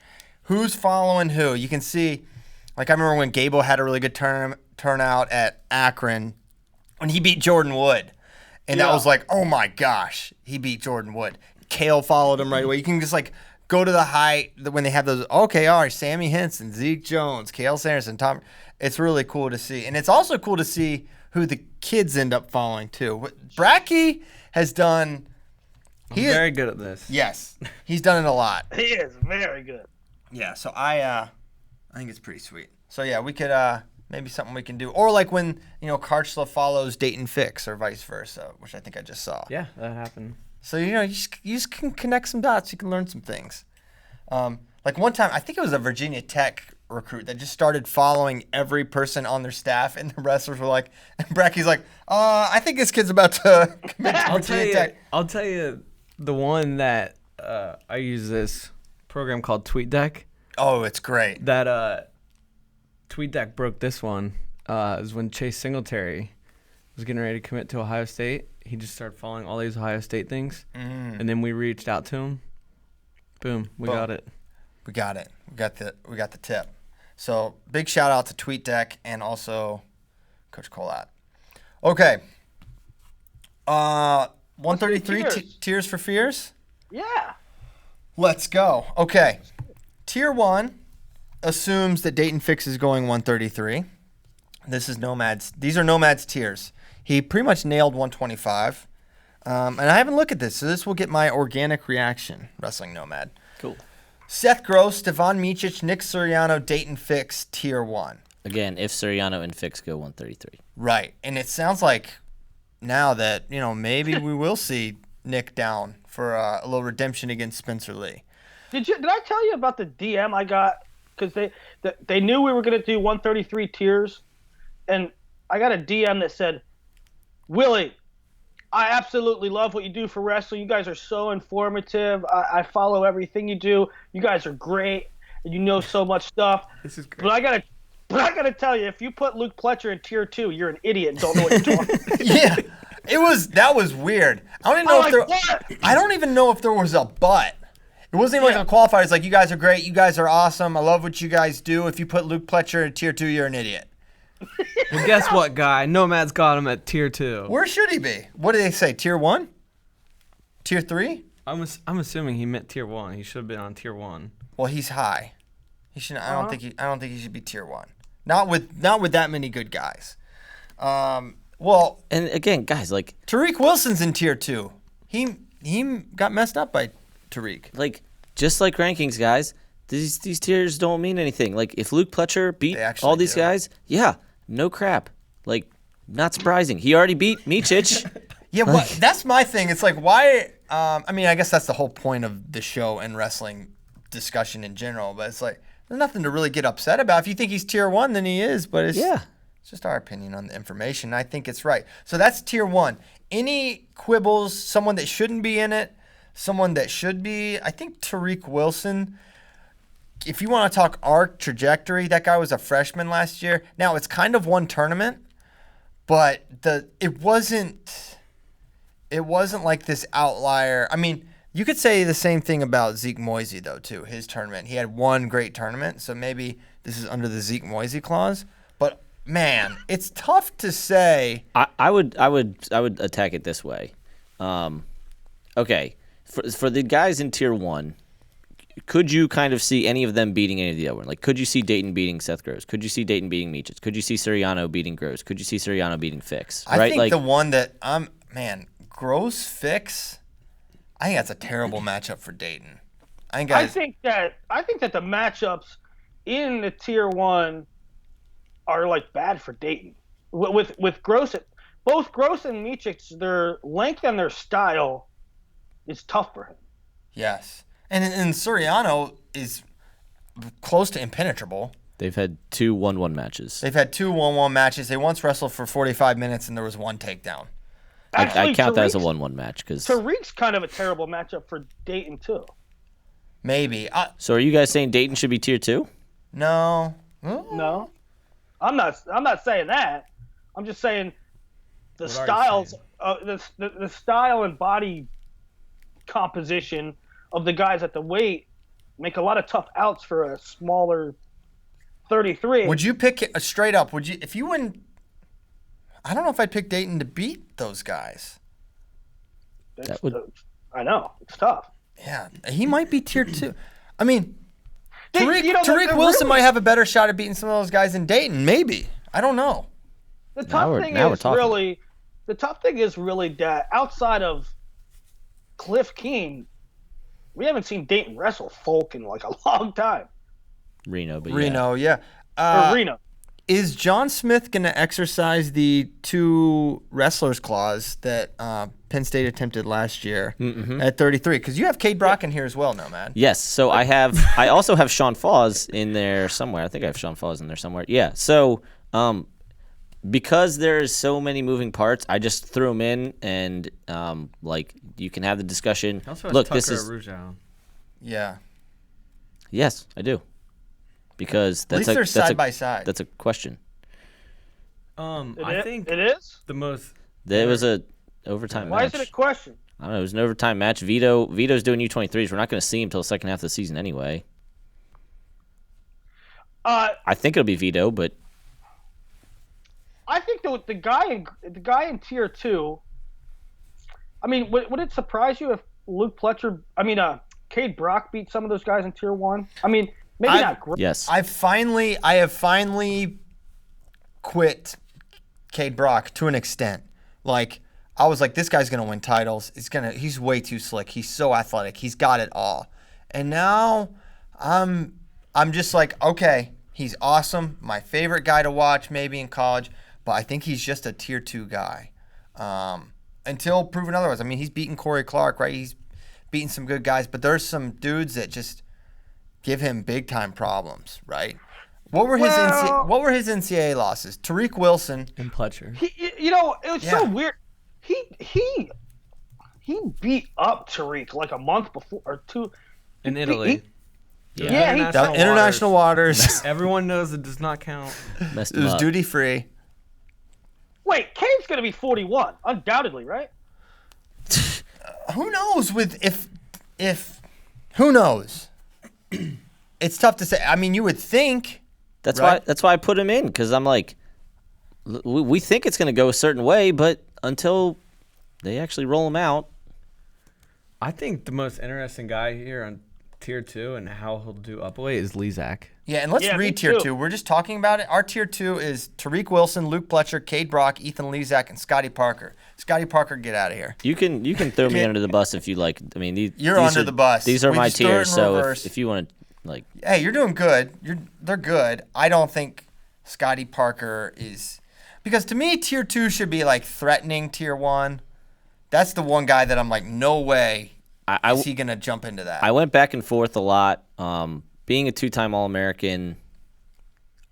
Who's following who? You can see. Like, I remember when Gable had a really good turnout at Akron when he beat Jordan Wood. And that was like, oh, my gosh, he beat Jordan Wood. Kale followed him right away. You can just, like, go to the height when they have those, okay, all right, Sammy Henson, Zeke Jones, Cale Sanderson, Tom. It's really cool to see. And it's also cool to see who the kids end up following, too. Bracky has done. He's very good at this. Yes. He's done it a lot. He is very good. Yeah, so I think it's pretty sweet. So yeah, we could maybe something we can do, or like when Karchla follows Dayton Fix, or vice versa, which I think I just saw. Yeah, that happened. So you just can connect some dots. You can learn some things. Like one time, I think it was a Virginia Tech recruit that just started following every person on their staff, and the wrestlers were like, and Bracky's like, I think this kid's about to commit to Virginia Tech. I'll tell you the one that I use this program called TweetDeck. Oh, it's great. That TweetDeck broke this one. Is when Chase Singletary was getting ready to commit to Ohio State. He just started following all these Ohio State things, and then we reached out to him. Boom, we got it. We got it. We got the tip. So big shout out to TweetDeck and also Coach Collat. Okay. 133 Tears for Fears? Yeah. Let's go. Okay. Tier 1 assumes that Dayton Fix is going 133. This is Nomad's. These are Nomad's tiers. He pretty much nailed 125. And I haven't looked at this, so this will get my organic reaction, Wrestling Nomad. Cool. Seth Gross, Stefan Micic, Nick Suriano, Dayton Fix, Tier 1. Again, if Suriano and Fix go 133. Right. And it sounds like now that, maybe we will see Nick down for a little redemption against Spencer Lee. Did I tell you about the DM I got? Because they knew we were going to do 133 tiers, and I got a DM that said, "Willie, I absolutely love what you do for wrestling. You guys are so informative. I follow everything you do. You guys are great, and you know so much stuff. This is great. But I gotta tell you, if you put Luke Pletcher in tier 2, you're an idiot and don't know what you're talking about." Yeah, that was weird. I don't even know if there was a but. It wasn't even like a qualifier. It's like, you guys are great. You guys are awesome. I love what you guys do. If you put Luke Pletcher in tier 2, you're an idiot. Well, guess what, guy? Nomad's got him at tier 2. Where should he be? What do they say? Tier 1? Tier 3? I'm assuming he meant tier 1. He should have been on tier 1. Well, he's high. He should. I don't think he should be tier 1. Not with that many good guys. Well, And again, guys, like Tariq Wilson's in tier 2. He got messed up by Tariq. just like rankings, guys, these tiers don't mean anything. Like if Luke Pletcher beat They actually all these do. guys, yeah, no crap. Like not surprising. He already beat Mičić. Yeah, well, that's my thing. It's like, why? I mean, I guess that's the whole point of the show and wrestling discussion in general. But it's like, there's nothing to really get upset about. If you think he's tier 1, then he is. But it's just our opinion on the information. I think it's right. So that's tier 1. Any quibbles? Someone that shouldn't be in it? Someone that should be? I think Tariq Wilson. If you want to talk arc trajectory, that guy was a freshman last year. Now it's kind of one tournament, but it wasn't like this outlier. I mean, you could say the same thing about Zeke Moisey though too. His tournament, he had one great tournament, so maybe this is under the Zeke Moisey clause. But man, it's tough to say. I would attack it this way. Okay, for the guys in tier 1, could you kind of see any of them beating any of the other one? Like, could you see Dayton beating Seth Gross? Could you see Dayton beating Mičić? Could you see Siriano beating Gross? Could you see Siriano beating Fix? I think the one that Gross Fix. I think that's a terrible matchup for Dayton. I think that the matchups in the tier 1 are like bad for Dayton. With Gross, both Gross and Mičić, their length and their style is tough for him. Yes. And Soriano is close to impenetrable. They've had 2 1-1 matches. They've had 2 1-1 matches. They once wrestled for 45 minutes, and there was one takedown. I count that as a 1-1 match because Tariq's kind of a terrible matchup for Dayton too. Maybe. So are you guys saying Dayton should be tier 2? No. No, I'm not saying that. I'm just saying the styles, the style and body composition of the guys at the weight make a lot of tough outs for a smaller 33. Would you pick it straight up? Would you, if you wouldn't? I don't know if I'd pick Dayton to beat those guys. I know it's tough. Yeah, he might be tier 2. I mean, Tariq Wilson might have a better shot at beating some of those guys than Dayton. Maybe. I don't know. The tough thing is really that outside of Cliff King, we haven't seen Dayton wrestle folk in like a long time. Reno. Yeah. Or Reno. Is John Smith going to exercise the 2 wrestlers clause that Penn State attempted last year at 33? Because you have Cade Brock in here as well, Nomad. Yes. So I also have Sean Fawes in there somewhere. I think I have Sean Fawes in there somewhere. Yeah. So because there's so many moving parts, I just threw them in and you can have the discussion. Also has Look, Tucker this is Arujau. Yeah. Yes, I do. Because At least they're side by side. That's a question. I think it is the most. There was a overtime match. Why is it a question? I don't know. It was an overtime match. Vito's doing U23s. We're not going to see him until the second half of the season anyway. I think it'll be Vito, but I think the guy in tier 2. I mean, would it surprise you if Luke Pletcher? I mean, Cade Brock beat some of those guys in tier 1. I mean, maybe not great. Yes. I have finally quit Cade Brock to an extent. Like, I was like, this guy's gonna win titles. He's way too slick. He's so athletic. He's got it all. And now I'm just like, okay, he's awesome. My favorite guy to watch maybe in college, but I think he's just a tier 2 guy. Until proven otherwise. I mean, he's beaten Corey Clark, right? He's beaten some good guys, but there's some dudes that just give him big time problems, right? What were his NCAA losses? Tariq Wilson And Pletcher. It was so weird. He beat up Tariq like a month before or 2 In Italy. International waters. Everyone knows it does not count. Messed It him was up. duty free. Wait, Cade's gonna be 41, undoubtedly, right? Who knows if who knows? It's tough to say. I mean, you would think. That's right? why I put him in because I'm like, we think it's going to go a certain way, but until they actually roll them out. I think the most interesting guy here on Tier 2 and how he'll do upweight is Lezak. Yeah, and let's read Tier 2. We're just talking about it. Our Tier 2 is Tariq Wilson, Luke Pletcher, Cade Brock, Ethan Lezak, and Scotty Parker. Scotty Parker, get out of here. You can throw me under the bus if you like. I mean, you're under the bus. These are my tiers, so if you want to, like... Hey, you're doing good. They're good. I don't think Scotty Parker is... Because to me, Tier 2 should be like threatening Tier 1. That's the one guy that I'm like, no way is he going to jump into that. I went back and forth a lot. Being a 2-time All-American,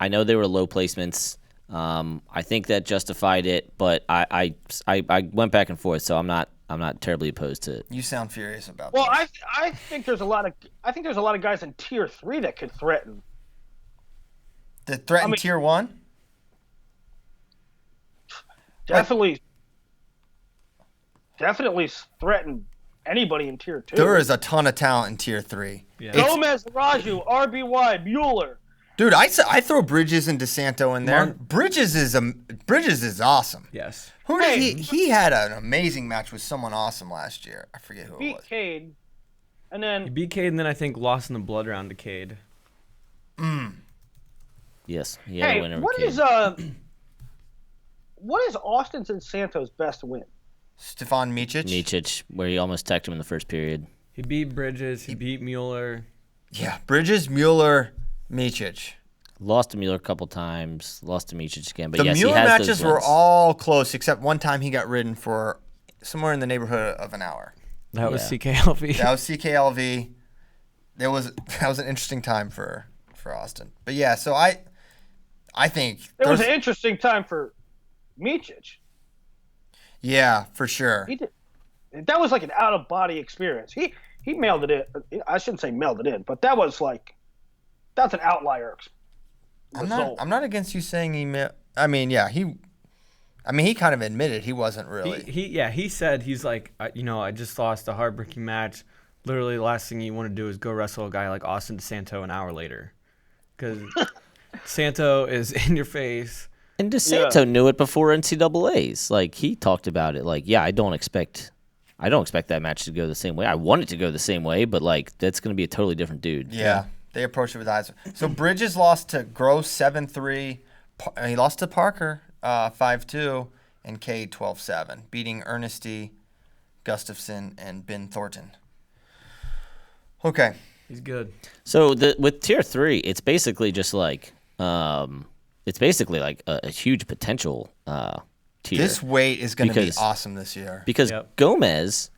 I know they were low placements. I think that justified it, but I went back and forth, so I'm not terribly opposed to it. You sound furious about that. Well, this. I think there's a lot of guys in Tier 3 that could threaten. That threaten Tier 1? Definitely threaten anybody in Tier 2. There is a ton of talent in Tier 3. Yeah. Gomez, Raju, RBY, Mueller. Dude, I throw Bridges and DeSanto in there. Bridges is awesome. Yes. He had an amazing match with someone awesome last year. I forget who it was. Beat Cade, and then He beat Cade, and then I think lost in the blood round to Cade. Yes. He had a win over Cade. What is Austin DeSanto's best win? Stefan Micic. Micic, where he almost teched him in the first period. He beat Bridges. He beat Mueller. Yeah, Bridges, Mueller, Micic. Lost to Mueller a couple times. Lost to Micic again. But the yes, Mueller he has matches those were wins. all close, except one time he got ridden for somewhere in the neighborhood of an hour. That was CKLV. That was CKLV. That was an interesting time for Austin. But yeah, so I think it was an interesting time for Micic. Yeah, for sure. That was like an out of body experience. He mailed it in. I shouldn't say mailed it in, but that's an outlier. I'm not against you saying he. He kind of admitted he wasn't really. He said he's like, I just lost a heartbreaking match. Literally, the last thing you want to do is go wrestle a guy like Austin DeSanto an hour later, because Santo is in your face. And DeSanto knew it before NCAA's. Like, he talked about it. Like, I don't expect that match to go the same way. I want it to go the same way, but like that's going to be a totally different dude. Yeah. They approached it with eyes. So Bridges lost to Gross 7-3. He lost to Parker 5-2 and Cade 12-7, beating Ernesty, Gustafson, and Ben Thornton. Okay. He's good. So with Tier 3, it's basically just like a huge potential tier. This weight is going to be awesome this year. Because Gomez,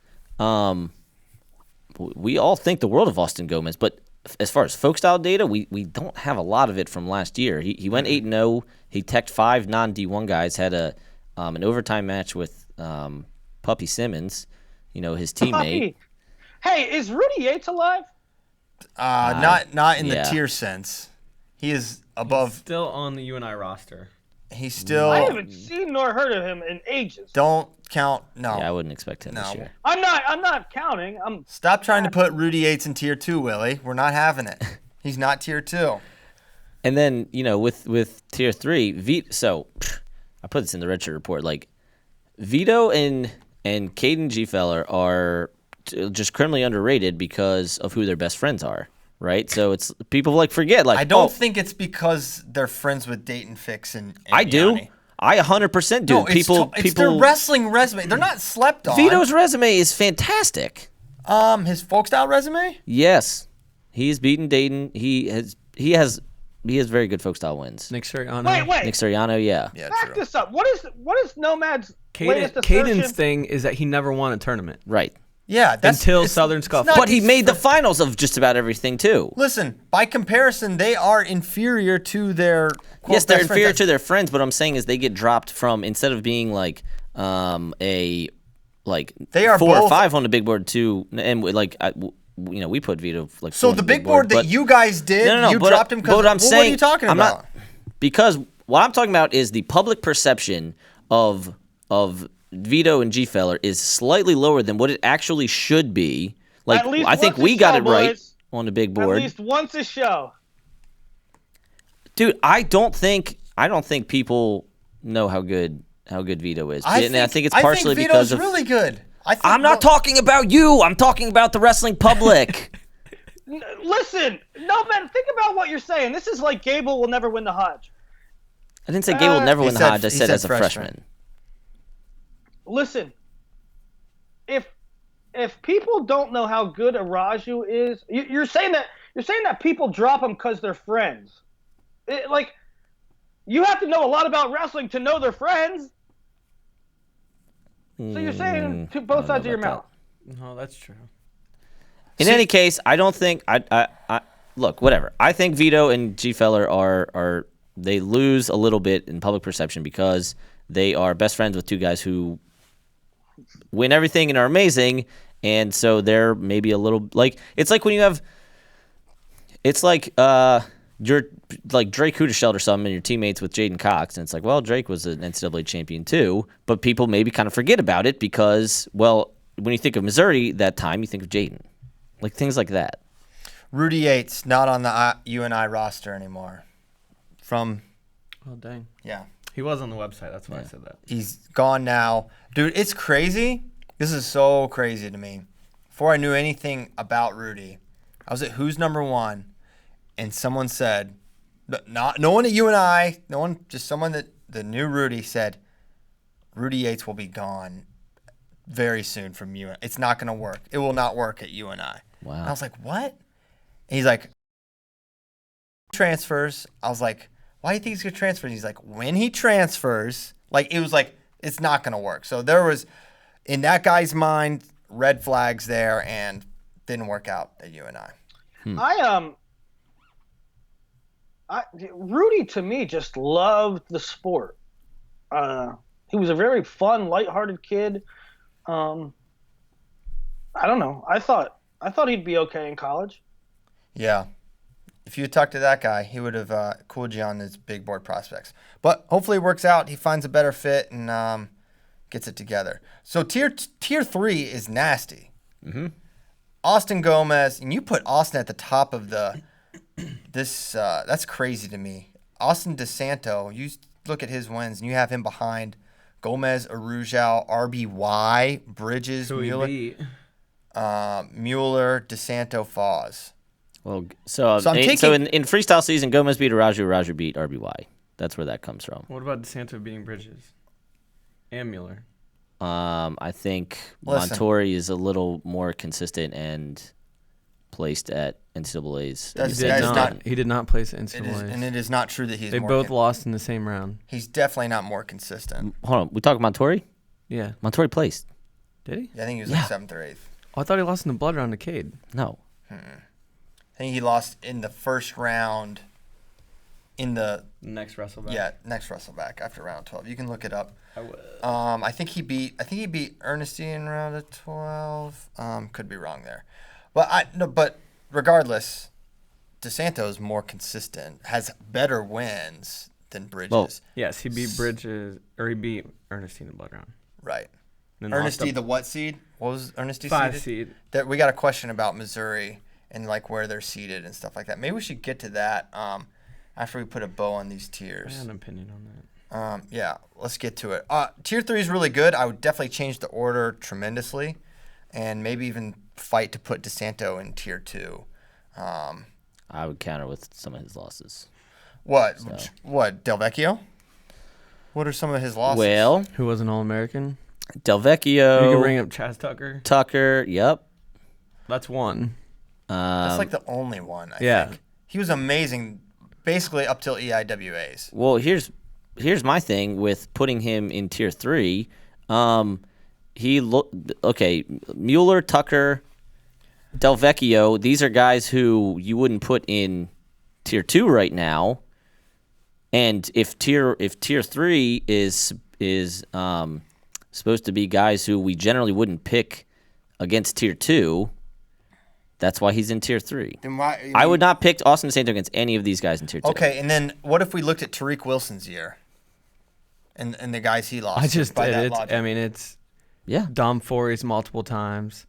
we all think the world of Austin Gomez, but as far as folk style data, we don't have a lot of it from last year. He went 8-0. He teched 5 non-D1 guys, had an overtime match with Puppy Simmons, his teammate. Hey, is Rudy Yates alive? Not in the tier sense. He is above. He's still on the UNI roster. He's still. I haven't seen nor heard of him in ages. Don't count. No. Yeah, I wouldn't expect him this year. I'm not counting. Stop trying to put Rudy Yates in Tier 2, Willie. We're not having it. He's not Tier 2. And then with Tier 3, so I put this in the Redshirt report. Like Vito and Caden G-Feller are just criminally underrated because of who their best friends are. Right, so it's people forget. Like, I don't think it's because they're friends with Dayton Fix and I do. Yanni. I 100% do. No, it's their wrestling resume. They're not slept on. Vito's resume is fantastic. His folk style resume? Yes, he's beaten Dayton. He has very good folk style wins. Nick Sirianno. Wait. Nick Sirianno, yeah. Back this up. What is Nomad's latest Caden's assertion? thing is that he never won a tournament. Right. Yeah, until Southern Scuff. But he made the finals of just about everything too. Listen, by comparison, they are inferior to their. Yes, they're inferior to their friends. But what I'm saying is they get dropped from, instead of being they are 4 or 5 on the big board too, and we put Vito So the big board that you guys did, you dropped him because. What are you talking about? Because what I'm talking about is the public perception of Vito and G-Feller is slightly lower than what it actually should be. Like, I think we got it right on the big board. At least once a show. Dude, I don't think people know how good Vito is. I think it's partially because Vito's really good. I'm not talking about you. I'm talking about the wrestling public. Listen, no, man, think about what you're saying. This is like Gable will never win the Hodge. I didn't say Gable will never win the Hodge. I said as a freshman. freshman. Listen, if people don't know how good Araju is, you're saying that people drop him because they're friends. You have to know a lot about wrestling to know they're friends. So you're saying to both sides of your mouth. No, that's true. In any case, I don't think I look, whatever. I think Vito and G Feller are they lose a little bit in public perception because they are best friends with two guys who win everything and are amazing, and so they're maybe a little like it's like when you have you're like Drake Hudesheld or something, and your teammates with Jaden Cox, and it's like, well, Drake was an NCAA champion too, but people maybe kind of forget about it because, well, when you think of Missouri that time, you think of Jaden, like things like that. Rudy Yates not on the UNI roster anymore. Oh dang. Yeah. He was on the website. That's why I said that. He's gone now. Dude, it's crazy. This is so crazy to me. Before I knew anything about Rudy, I was at Who's Number One, and someone said, no one at UNI, no one, just someone that knew Rudy said, Rudy Yates will be gone very soon from UNI. It's not going to work. It will not work at UNI. Wow. And I was like, what? And he's like, transfers. I was like, why do you think he's going to transfer? And he's like, when he transfers, like, it was like, it's not going to work. So there was, in that guy's mind, red flags there, and didn't work out at UNI. Rudy to me just loved the sport. He was a very fun, lighthearted kid. I don't know. I thought he'd be okay in college. Yeah. If you had talked to that guy, he would have cooled you on his big board prospects. But hopefully it works out. He finds a better fit and gets it together. So tier 3 is nasty. Mm-hmm. Austin Gomez, and you put Austin at the top of this. That's crazy to me. Austin DeSanto, you look at his wins, and you have him behind Gomez, Arujau, RBY, Bridges, Mueller, DeSanto, Foz. Well, so in freestyle season, Gomez beat Araju beat RBY. That's where that comes from. What about DeSanto beating Bridges and Mueller? I think Montori is a little more consistent and placed at NCAA's. He did not place at NCAA's. And it is not true that he's They more both lost in the same round. He's definitely not more consistent. Hold on. We talking Montori? Yeah. Montori placed. Did he? Yeah, I think he was like 7th or 8th. Oh, I thought he lost in the blood round to Cade. No. I think he lost in the first round in the next wrestleback. Yeah, next wrestleback after round 12. You can look it up. I will. I think he beat Ernestine in round of 12. Could be wrong there. But regardless, DeSanto is more consistent, has better wins than Bridges. Well, yes, he beat Bridges, or he beat Ernestine in the blood round. Right. Then Ernestine, the what seed? What was Ernestine 5 seeded? seed. That we got a question about Missouri and like where they're seated and stuff like that. Maybe we should get to that after we put a bow on these tiers. I have an opinion on that. Yeah, let's get to it. Tier 3 is really good. I would definitely change the order tremendously, and maybe even fight to put DeSanto in tier 2. I would counter with some of his losses. What? What? Del Vecchio? What are some of his losses? Well, Who was an All-American? Del Vecchio. You can bring up Chaz Tucker. Tucker. Yep. That's one. That's like the only one. I think he was amazing, basically up till EIWAs. Well, here's my thing with putting him in tier 3. Mueller, Tucker, Del Vecchio. These are guys who you wouldn't put in tier 2 right now. And if tier 3 is supposed to be guys who we generally wouldn't pick against tier 2, that's why he's in tier 3. Then why? I would not pick Austin DeSanto against any of these guys in tier 2. Okay, and then what if we looked at Tariq Wilson's year and the guys he lost? I just by did that it. logic? I mean, it's Dom Forey's multiple times,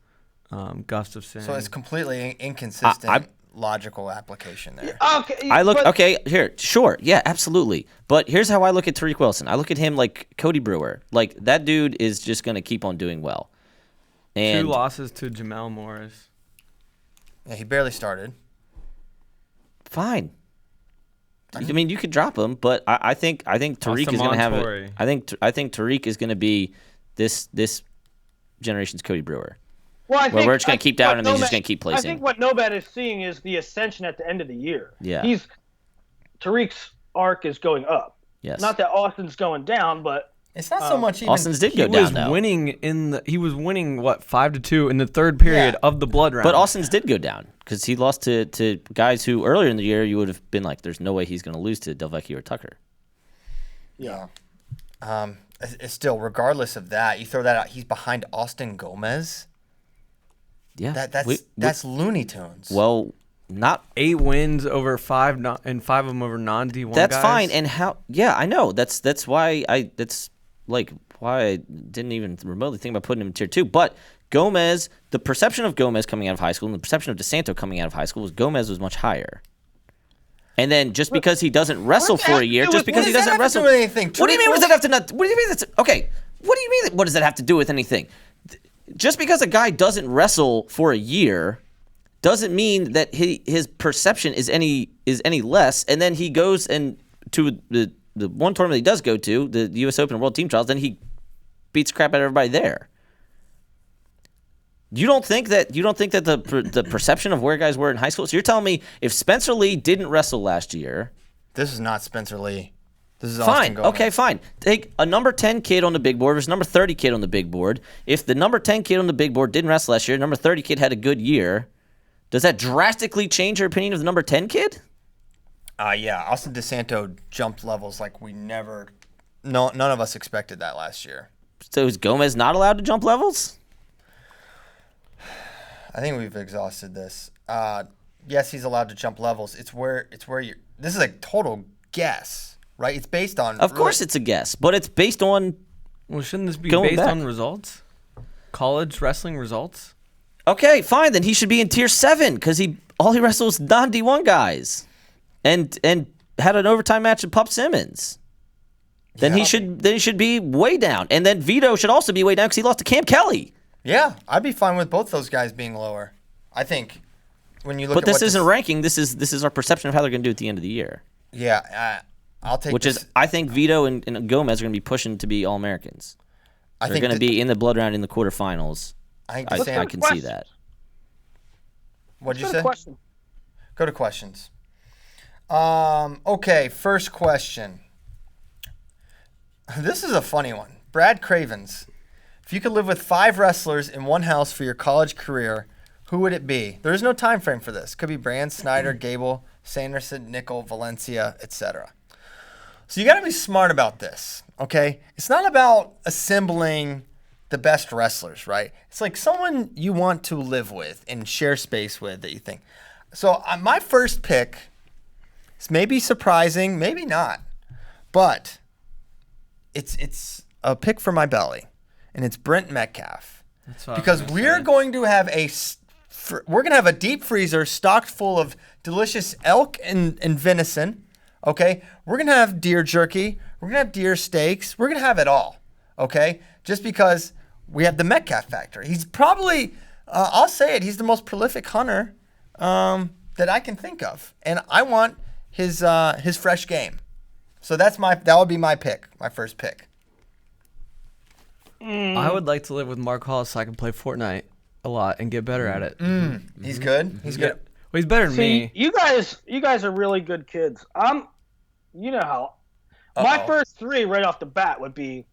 Gustafson. So it's completely inconsistent. logical application there. Okay, okay, here, sure, yeah, absolutely. But here's how I look at Tariq Wilson. I look at him like Cody Brewer. Like, that dude is just going to keep on doing well. And 2 losses to Jamel Morris. Yeah, he barely started. Fine. I mean, you could drop him, but I think Tariq is going to have it. I think Tariq is going to be this generation's Cody Brewer. Well, I think we're just going to keep down and he's just going to keep placing. I think what Nomad is seeing is the ascension at the end of the year. Yeah. Tariq's arc is going up. Yes. Not that Austin's going down, but it's not so much even. Austin's did go down, though. He was winning, what, 5-2 in the third period of the blood round. But Austin's did go down because he lost to guys who earlier in the year you would have been like, there's no way he's going to lose to Delvecchio or Tucker. Yeah. Still, regardless of that, you throw that out, he's behind Austin Gomez. Yeah. That's Looney Tunes. Well, not 8 wins over 5 and 5 of them over non-D1 guys. That's fine. And how? Yeah, I know. That's why I didn't even remotely think about putting him in tier 2. But Gomez, the perception of Gomez coming out of high school and the perception of DeSanto coming out of high school was Gomez was much higher. And then just because he doesn't wrestle for a year, just because he doesn't wrestle, what do you mean? What do you mean? What does that have to not? What do you mean? That's okay. What do you mean? What does that have to do with anything? Just because a guy doesn't wrestle for a year doesn't mean that his perception is any less. And then he goes and to the one tournament he does go to, the U.S. Open World Team Trials, then he beats crap out of everybody there. You don't think that the perception of where guys were in high school? So you're telling me if Spencer Lee didn't wrestle last year, this is not Spencer Lee. This is fine. Austin Gomez. Okay, fine. Take a number 10 kid on the big board versus number 30 kid on the big board. If the number 10 kid on the big board didn't wrestle last year, number 30 kid had a good year, does that drastically change your opinion of the number 10 kid? Yeah. Austin DeSanto jumped levels like none of us expected that last year. So is Gomez not allowed to jump levels? I think we've exhausted this. Yes, he's allowed to jump levels. It's where you. This is a total guess, right? It's based on. Of course, it's a guess, but it's based on. Well, shouldn't this be based on results? College wrestling results. Okay, fine. Then he should be in tier 7 because all he wrestles non-D1 guys, and had an overtime match with Pup Simmons. Then he should be way down, and then Vito should also be way down because he lost to Cam Kelly. Yeah, I'd be fine with both those guys being lower. I think when you look. But this isn't ranking. This is our perception of how they're going to do at the end of the year. Yeah, I'll take. Which is, I think Vito and Gomez are going to be pushing to be All-Americans. They're going to be in the blood round in the quarterfinals. I can see that. What'd you say? Go to questions. Okay, first question. This is a funny one. Brad Cravens. If you could live with 5 wrestlers in one house for your college career, who would it be? There is no time frame for this. Could be Brand, Snyder, Gable, Sanderson, Nickel, Valencia, etc. So you got to be smart about this, okay? It's not about assembling the best wrestlers, right? It's like someone you want to live with and share space with that you think. So my first pick is maybe surprising, maybe not, but it's a pick for my belly. And it's Brent Metcalf, because we're going to have a deep freezer stocked full of delicious elk and venison. Okay, we're gonna have deer jerky, we're gonna have deer steaks, we're gonna have it all. Okay, just because we have the Metcalf factor. He's probably, I'll say it, he's the most prolific hunter that I can think of, and I want his fresh game. So that would be my pick, my first pick. I would like to live with Mark Hollis so I can play Fortnite a lot and get better at it. He's good. He's good. Well, he's better than me. You guys are really good kids. You know how. My first 3 right off the bat would be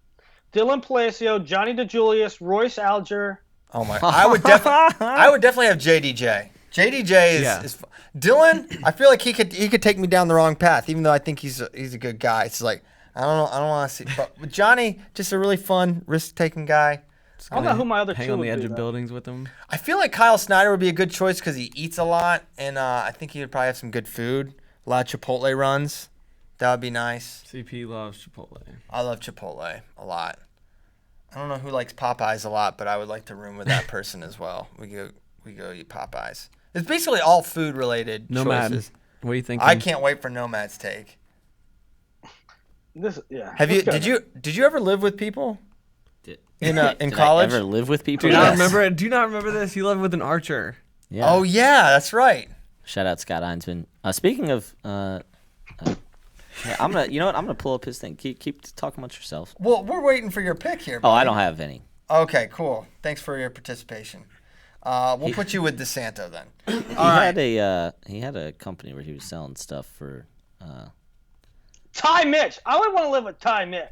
Dylan Palacio, Johnny DeJulius, Royce Alger. Oh my! I would definitely have JDJ. JDJ is Dylan. I feel like he could take me down the wrong path, even though I think he's a good guy. It's like, I don't want to see. But with Johnny, just a really fun, risk-taking guy. I don't know who my other hang two on would the edge be, of though. buildings with him. I feel like Kyle Snyder would be a good choice because he eats a lot, and I think he would probably have some good food. A lot of Chipotle runs. That would be nice. CP loves Chipotle. I love Chipotle a lot. I don't know who likes Popeyes a lot, but I would like to room with that person as well. We go eat Popeyes. It's basically all food related Nomad. choices. What do you think? I can't wait for Nomad's take. Have you? Did you ever live with people in Did college? I ever live with people? Do you not Yes. remember it? Do you not remember this? You lived with an archer. Yeah. Oh yeah, that's right. Shout out Scott Einsman. Speaking of, yeah, I'm gonna. You know what? I'm gonna pull up his thing. Keep talking amongst yourself. Well, we're waiting for your pick here. Oh, I buddy. don't have any. Okay, cool. Thanks for your participation. We'll put you with DeSanto then. He had a company where he was selling stuff for. Ty Mitch. I would want to live with Ty Mitch.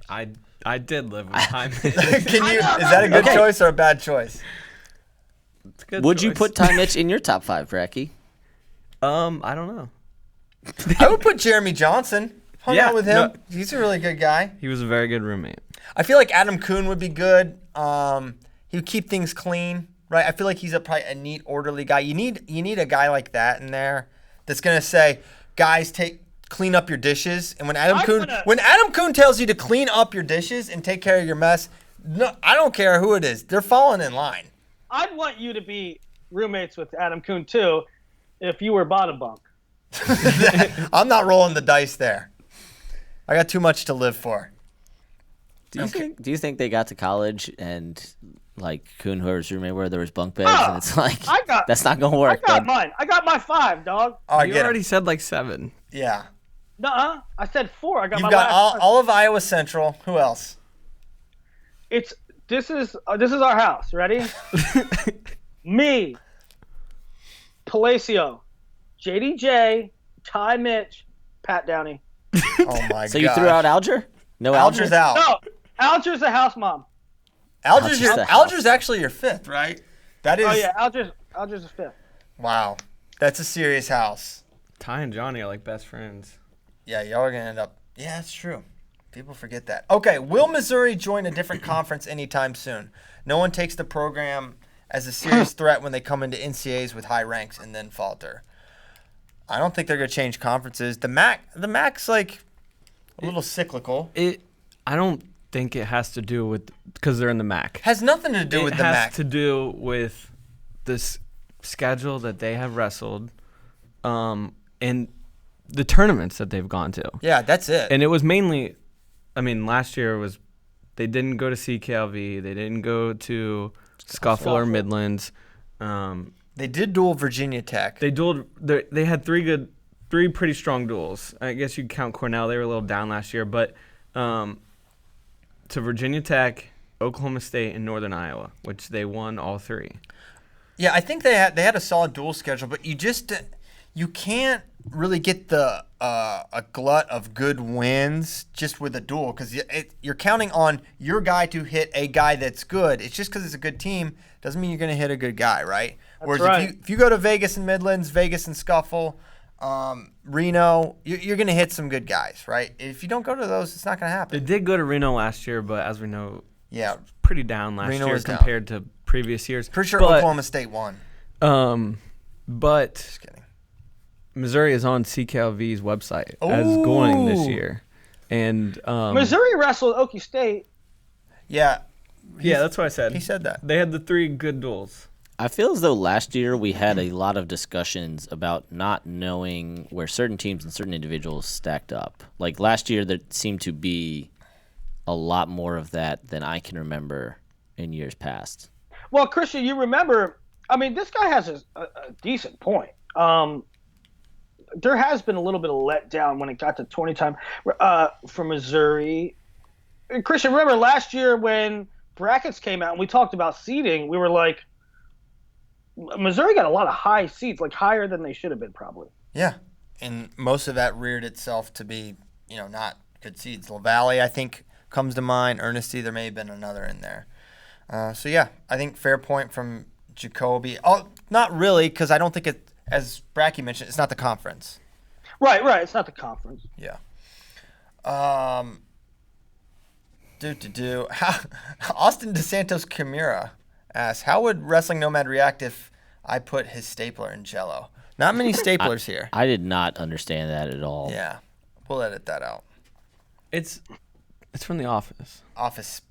I did live with time. Is that a good choice or a bad choice? Would you put Ty Mitch in your top 5, Bracky? I don't know. I would put Jeremy Johnson. Hung Yeah, out with him. no. He's a really good guy. He was a very good roommate. I feel like Adam Kuhn would be good. He would keep things clean, right? I feel like he's probably a neat, orderly guy. You need a guy like that in there that's gonna say, guys, clean up your dishes. And when Adam Kuhn tells you to clean up your dishes and take care of your mess, no, I don't care who it is. They're falling in line. I'd want you to be roommates with Adam Kuhn too, if you were bottom bunk. I'm not rolling the dice there. I got too much to live for. Do you think they got to college and like Kuhn, whoever's roommate, where there was bunk beds, and it's like that's not gonna work? I got mine. I got my 5, dog. Oh, You already said like 7. Yeah. Nuh-uh. I said 4. I got You've my got last. all of Iowa Central. Who else? This is our house. Ready? Me, Palacio, JDJ, Ty Mitch, Pat Downey. Oh my god. So you threw out Alger? No Alger's out. No, Alger's the house mom. Alger's actually your 5th, right? That is. Oh yeah, Alger's the 5th. Wow. That's a serious house. Ty and Johnny are like best friends. Yeah, y'all are gonna end up. Yeah, that's true. People forget that. Okay, will Missouri join a different conference anytime soon? No one takes the program as a serious threat when they come into NCAAs with high ranks and then falter. I don't think they're gonna change conferences. The MAC's like a little cyclical. I don't think it has to do with because they're in the MAC. Has nothing to do with the It MAC. has to do with this schedule that they have wrestled, and the tournaments that they've gone to. Yeah, that's it. And it was mainly, last year they didn't go to CKLV, they didn't go to Scuffle or Midlands. They did duel Virginia Tech. They had three pretty strong duels. I guess you count Cornell; they were a little down last year, but to Virginia Tech, Oklahoma State, and Northern Iowa, which they won all 3. Yeah, I think they had a solid duel schedule, but you can't really get a glut of good wins just with a duel because you're counting on your guy to hit a guy that's good. It's just because it's a good team doesn't mean you're going to hit a good guy, right? Whereas right. if you go to Vegas and Midlands, Vegas and Scuffle, Reno, you're going to hit some good guys, right? If you don't go to those, it's not going to happen. They did go to Reno last year, but as we know, Yeah, pretty down last Reno year was down. compared to previous years. pretty sure But, Oklahoma State won. But Just kidding. Missouri is on CKLV's website as going this year, and Missouri wrestled Okie State. Yeah, yeah, that's what I said. he said that. They had the 3 good duels. I feel as though last year we had a lot of discussions about not knowing where certain teams and certain individuals stacked up. Like last year, there seemed to be a lot more of that than I can remember in years past. Well, Christian, you remember? This guy has a decent point. There has been a little bit of letdown when it got to 20 time for Missouri. And Christian, remember last year when brackets came out and we talked about seeding, we were like, Missouri got a lot of high seeds, like higher than they should have been probably. Yeah, and most of that reared itself to be, not good seeds. LaValle, I think, comes to mind. Ernesty, there may have been another in there. So, yeah, I think fair point from Jacoby. Oh, not really, because I don't think it, as Bracky mentioned, it's not the conference. Right. It's not the conference. Yeah. Austin DeSanto's Kimura asks, how would Wrestling Nomad react if I put his stapler in Jell-O? Not many staplers here. I did not understand that at all. Yeah. We'll edit that out. It's from The Office. Office.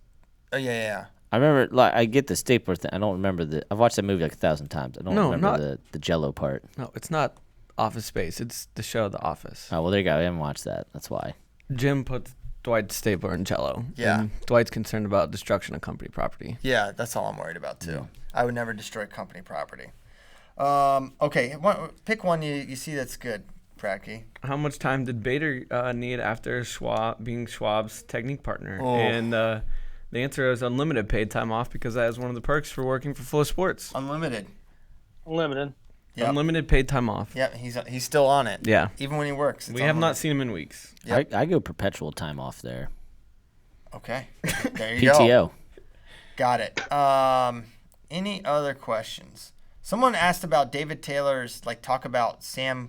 Oh, yeah. I remember, like, I get the stapler thing. I don't remember I've watched that movie like 1,000 times. I don't remember the Jello part. No, it's not Office Space. It's the show The Office. Oh, well, there you go. I haven't watched that. That's why. Jim puts Dwight's stapler in Jello. Yeah. And Dwight's concerned about destruction of company property. Yeah, that's all I'm worried about too. I would never destroy company property. Okay, pick one you see that's good, Pracky. How much time did Bader need after being Schwab's technique partner? Oh. And the answer is unlimited paid time off, because that is one of the perks for working for Flow Sports. Unlimited. Unlimited. Yep. Unlimited paid time off. Yeah, he's still on it. Yeah. Even when he works. We have not seen him in weeks. Yep. I go perpetual time off there. Okay. There you PTO. go. Got it. Any other questions? Someone asked about David Taylor's, talk about Sam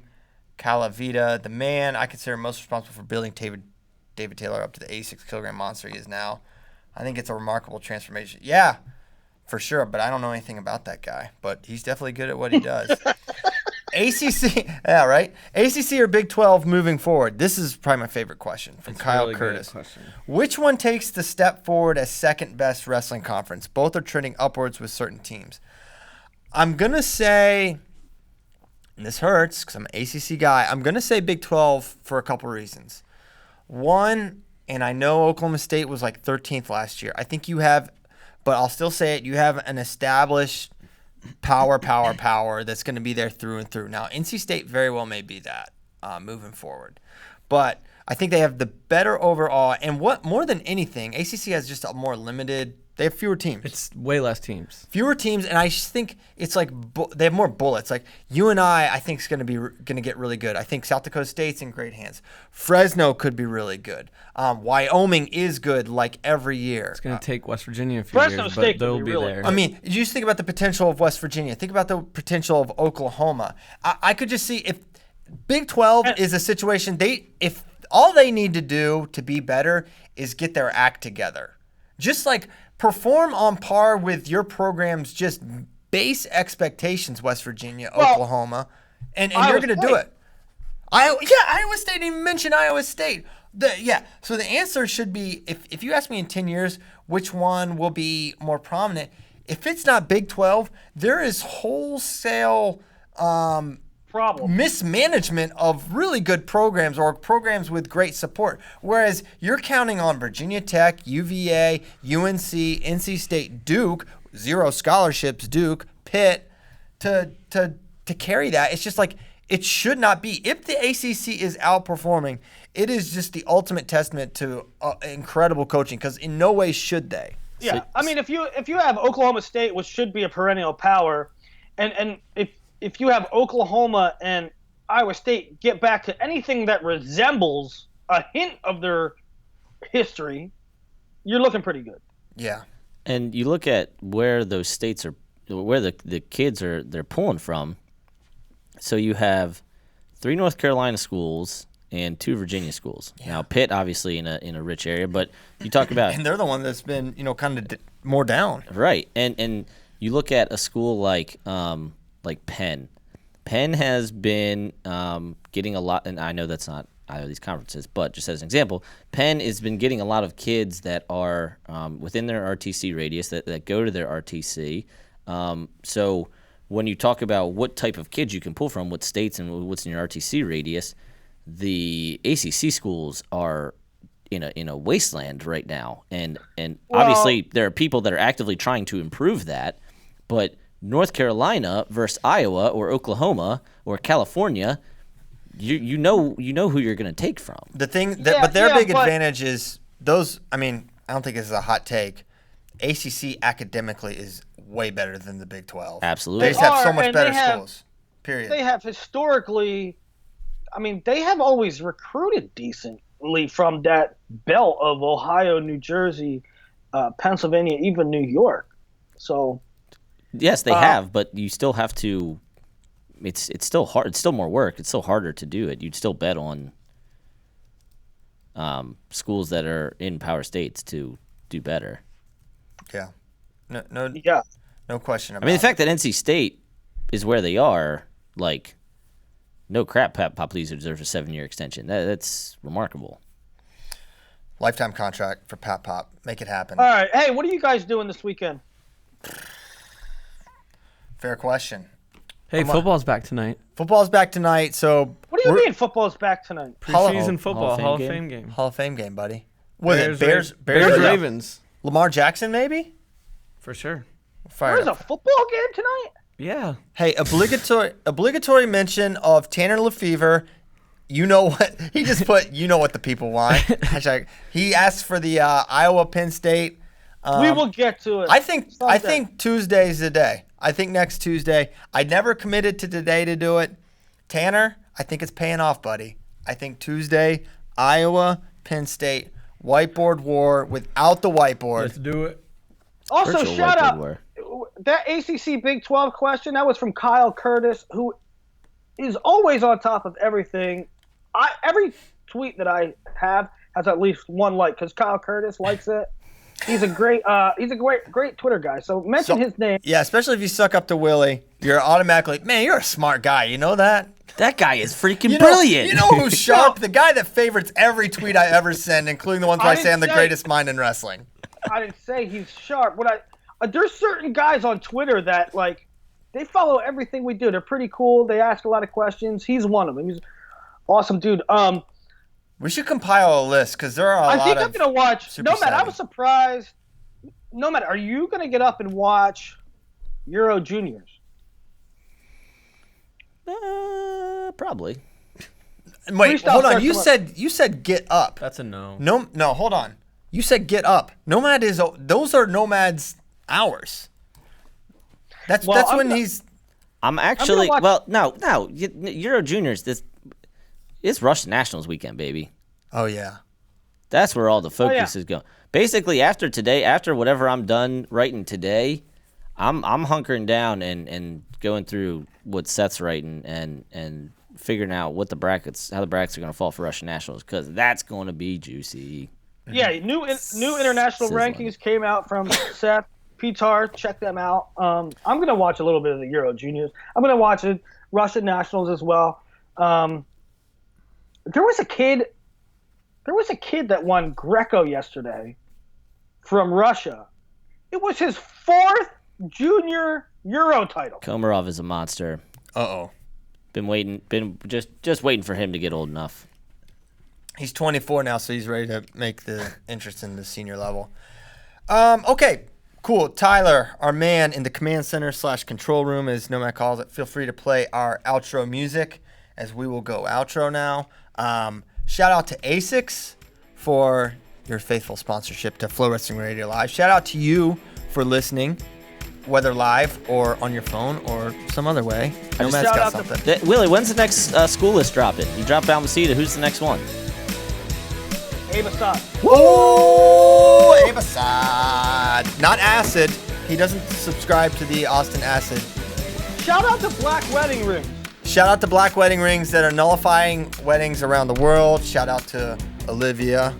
Calavita, the man I consider most responsible for building David Taylor up to the 86-kilogram monster he is now. I think it's a remarkable transformation. Yeah, for sure, but I don't know anything about that guy. But he's definitely good at what he does. ACC, yeah, right? ACC or Big 12 moving forward? This is probably my favorite question from Kyle really good Curtis. question. Which one takes the step forward as second best wrestling conference? Both are trending upwards with certain teams. I'm going to say, and this hurts because I'm an ACC guy, I'm going to say Big 12 for a couple reasons. One, and I know Oklahoma State was 13th last year. I think you have, but I'll still say it, you have an established power that's going to be there through and through. Now, NC State very well may be that moving forward. But I think they have the better overall. And what more than anything, ACC has just a more limited – they have fewer teams. It's way less teams. Fewer teams, and I just think it's they have more bullets. UNI, I think, is going to get really good. I think South Dakota State's in great hands. Fresno could be really good. Wyoming is good every year. It's going to take West Virginia a few Fresno years, State but they'll could be be really there. I mean, you just think about the potential of West Virginia. Think about the potential of Oklahoma. I could just see if Big 12 is a situation, if all they need to do to be better is get their act together. Just perform on par with your program's just base expectations, West Virginia, Oklahoma, and you're going to do it. Iowa State, didn't even mention Iowa State. So the answer should be, if you ask me in 10 years which one will be more prominent, if it's not Big 12, there is wholesale mismanagement of really good programs or programs with great support. Whereas you're counting on Virginia Tech, UVA, UNC, NC State, Duke, 0 scholarships, Duke, Pitt, to carry that. It's just it should not be. If the ACC is outperforming, it is just the ultimate testament to incredible coaching, because in no way should they. Yeah, I mean, if you have Oklahoma State, which should be a perennial power, and if you have Oklahoma and Iowa State get back to anything that resembles a hint of their history, you're looking pretty good. Yeah. And you look at where those states are, where the kids they're pulling from. So you have 3 North Carolina schools and 2 Virginia schools. Yeah. Now Pitt, obviously in a rich area, but you talk about and they're the one that's been kind of more down. Right, and you look at a school like Penn. Penn has been getting a lot, and I know that's not either of these conferences, but just as an example, Penn has been getting a lot of kids that are within their RTC radius that go to their RTC. So when you talk about what type of kids you can pull from, what states and what's in your RTC radius, the ACC schools are in a wasteland right now, and obviously there are people that are actively trying to improve that, but North Carolina versus Iowa or Oklahoma or California, you know who you're going to take from. The thing, but their big advantage is those. I mean, I don't think this is a hot take. ACC academically is way better than the Big 12. Absolutely, they just have so much better schools. Period. They have historically, I mean, they have always recruited decently from that belt of Ohio, New Jersey, Pennsylvania, even New York. So. Yes, they have, but you still have to. It's still hard. It's still more work. It's still harder to do it. You'd still bet on schools that are in power states to do better. Yeah, no question about it. I mean, the fact that NC State is where they are, no crap, Pat Popley deserves a 7-year extension. That's remarkable. Lifetime contract for Pat Pop. Make it happen. All right. Hey, what are you guys doing this weekend? Fair question. Hey, football's back tonight. Football's back tonight, so What do you mean football's back tonight? Preseason football, Hall of Fame game. Hall of Fame game, buddy. What is Bears, it? Bears, Ravens. Lamar Jackson, maybe? For sure. There's a football game tonight? Yeah. Hey, obligatory mention of Tanner Lefevre. You know what? He just put, you know what the people want. Hashtag. He asked for the Iowa Penn State. We will get to it. I think Tuesday's the day. I think next Tuesday. I never committed to today to do it. Tanner, I think it's paying off, buddy. I think Tuesday, Iowa, Penn State, whiteboard war without the whiteboard. Let's do it. Also, Virtual shout whiteboard out war. that ACC Big 12 question. That was from Kyle Curtis, who is always on top of everything. Every tweet that I have has at least one like because Kyle Curtis likes it. He's a great Twitter guy. So mention his name. Yeah, especially if you suck up to Willie, you're automatically, man, you're a smart guy. You know that? That guy is freaking brilliant. You know who's sharp? The guy that favorites every tweet I ever send, including the ones where I say I'm the greatest mind in wrestling. I didn't say he's sharp. There's certain guys on Twitter that like they follow everything we do. They're pretty cool. They ask a lot of questions. He's one of them. He's an awesome dude. We should compile a list because there are a lot of. I think I'm gonna watch. super Nomad, I savvy. was surprised. Nomad, are you gonna get up and watch Euro Juniors? Probably. Wait, Freestyle hold on. Circle. You said get up. That's a no. No, hold on. You said get up. Nomad is those are Nomad's hours. That's when he's. I'm actually watch- no. Euro Juniors. It's Russian Nationals weekend, baby. Oh yeah. That's where all the focus yeah. is going. Basically, after today, after whatever I'm done writing today, I'm hunkering down and going through what Seth's writing and figuring out how the brackets are going to fall for Russian Nationals because that's going to be juicy. Yeah, new international Sizzling. rankings came out from Seth Pitar. Check them out. I'm gonna watch a little bit of the Euro Juniors. I'm gonna watch it Russian Nationals as well. There was a kid that won Greco yesterday from Russia. It was his fourth junior Euro title. Komarov is a monster. Uh-oh. Been just waiting for him to get old enough. He's 24 now, so he's ready to make the interest in the senior level. Okay, cool. Tyler, our man in the command center / control room, as Nomad calls it, feel free to play our outro music as we will go outro now. Shout out to ASICS for your faithful sponsorship to FloWrestling Radio Live. Shout out to you for listening, whether live or on your phone or some other way. Nomad's shout got out to- something. Willie, when's the next school list dropping? You drop Balmaceda. Who's the next one? Ava Sod. Woo! Abasad. Not Acid. He doesn't subscribe to the Austin Acid. Shout out to Black Wedding Rings. Shout out to Black Wedding Rings that are nullifying weddings around the world. Shout out to Olivia,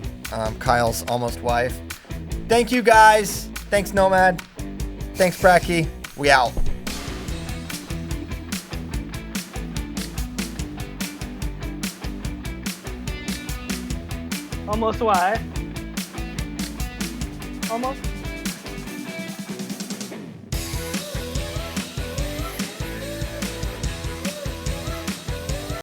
Kyle's almost wife. Thank you guys. Thanks Nomad. Thanks Bracky. We out. Almost why? Almost.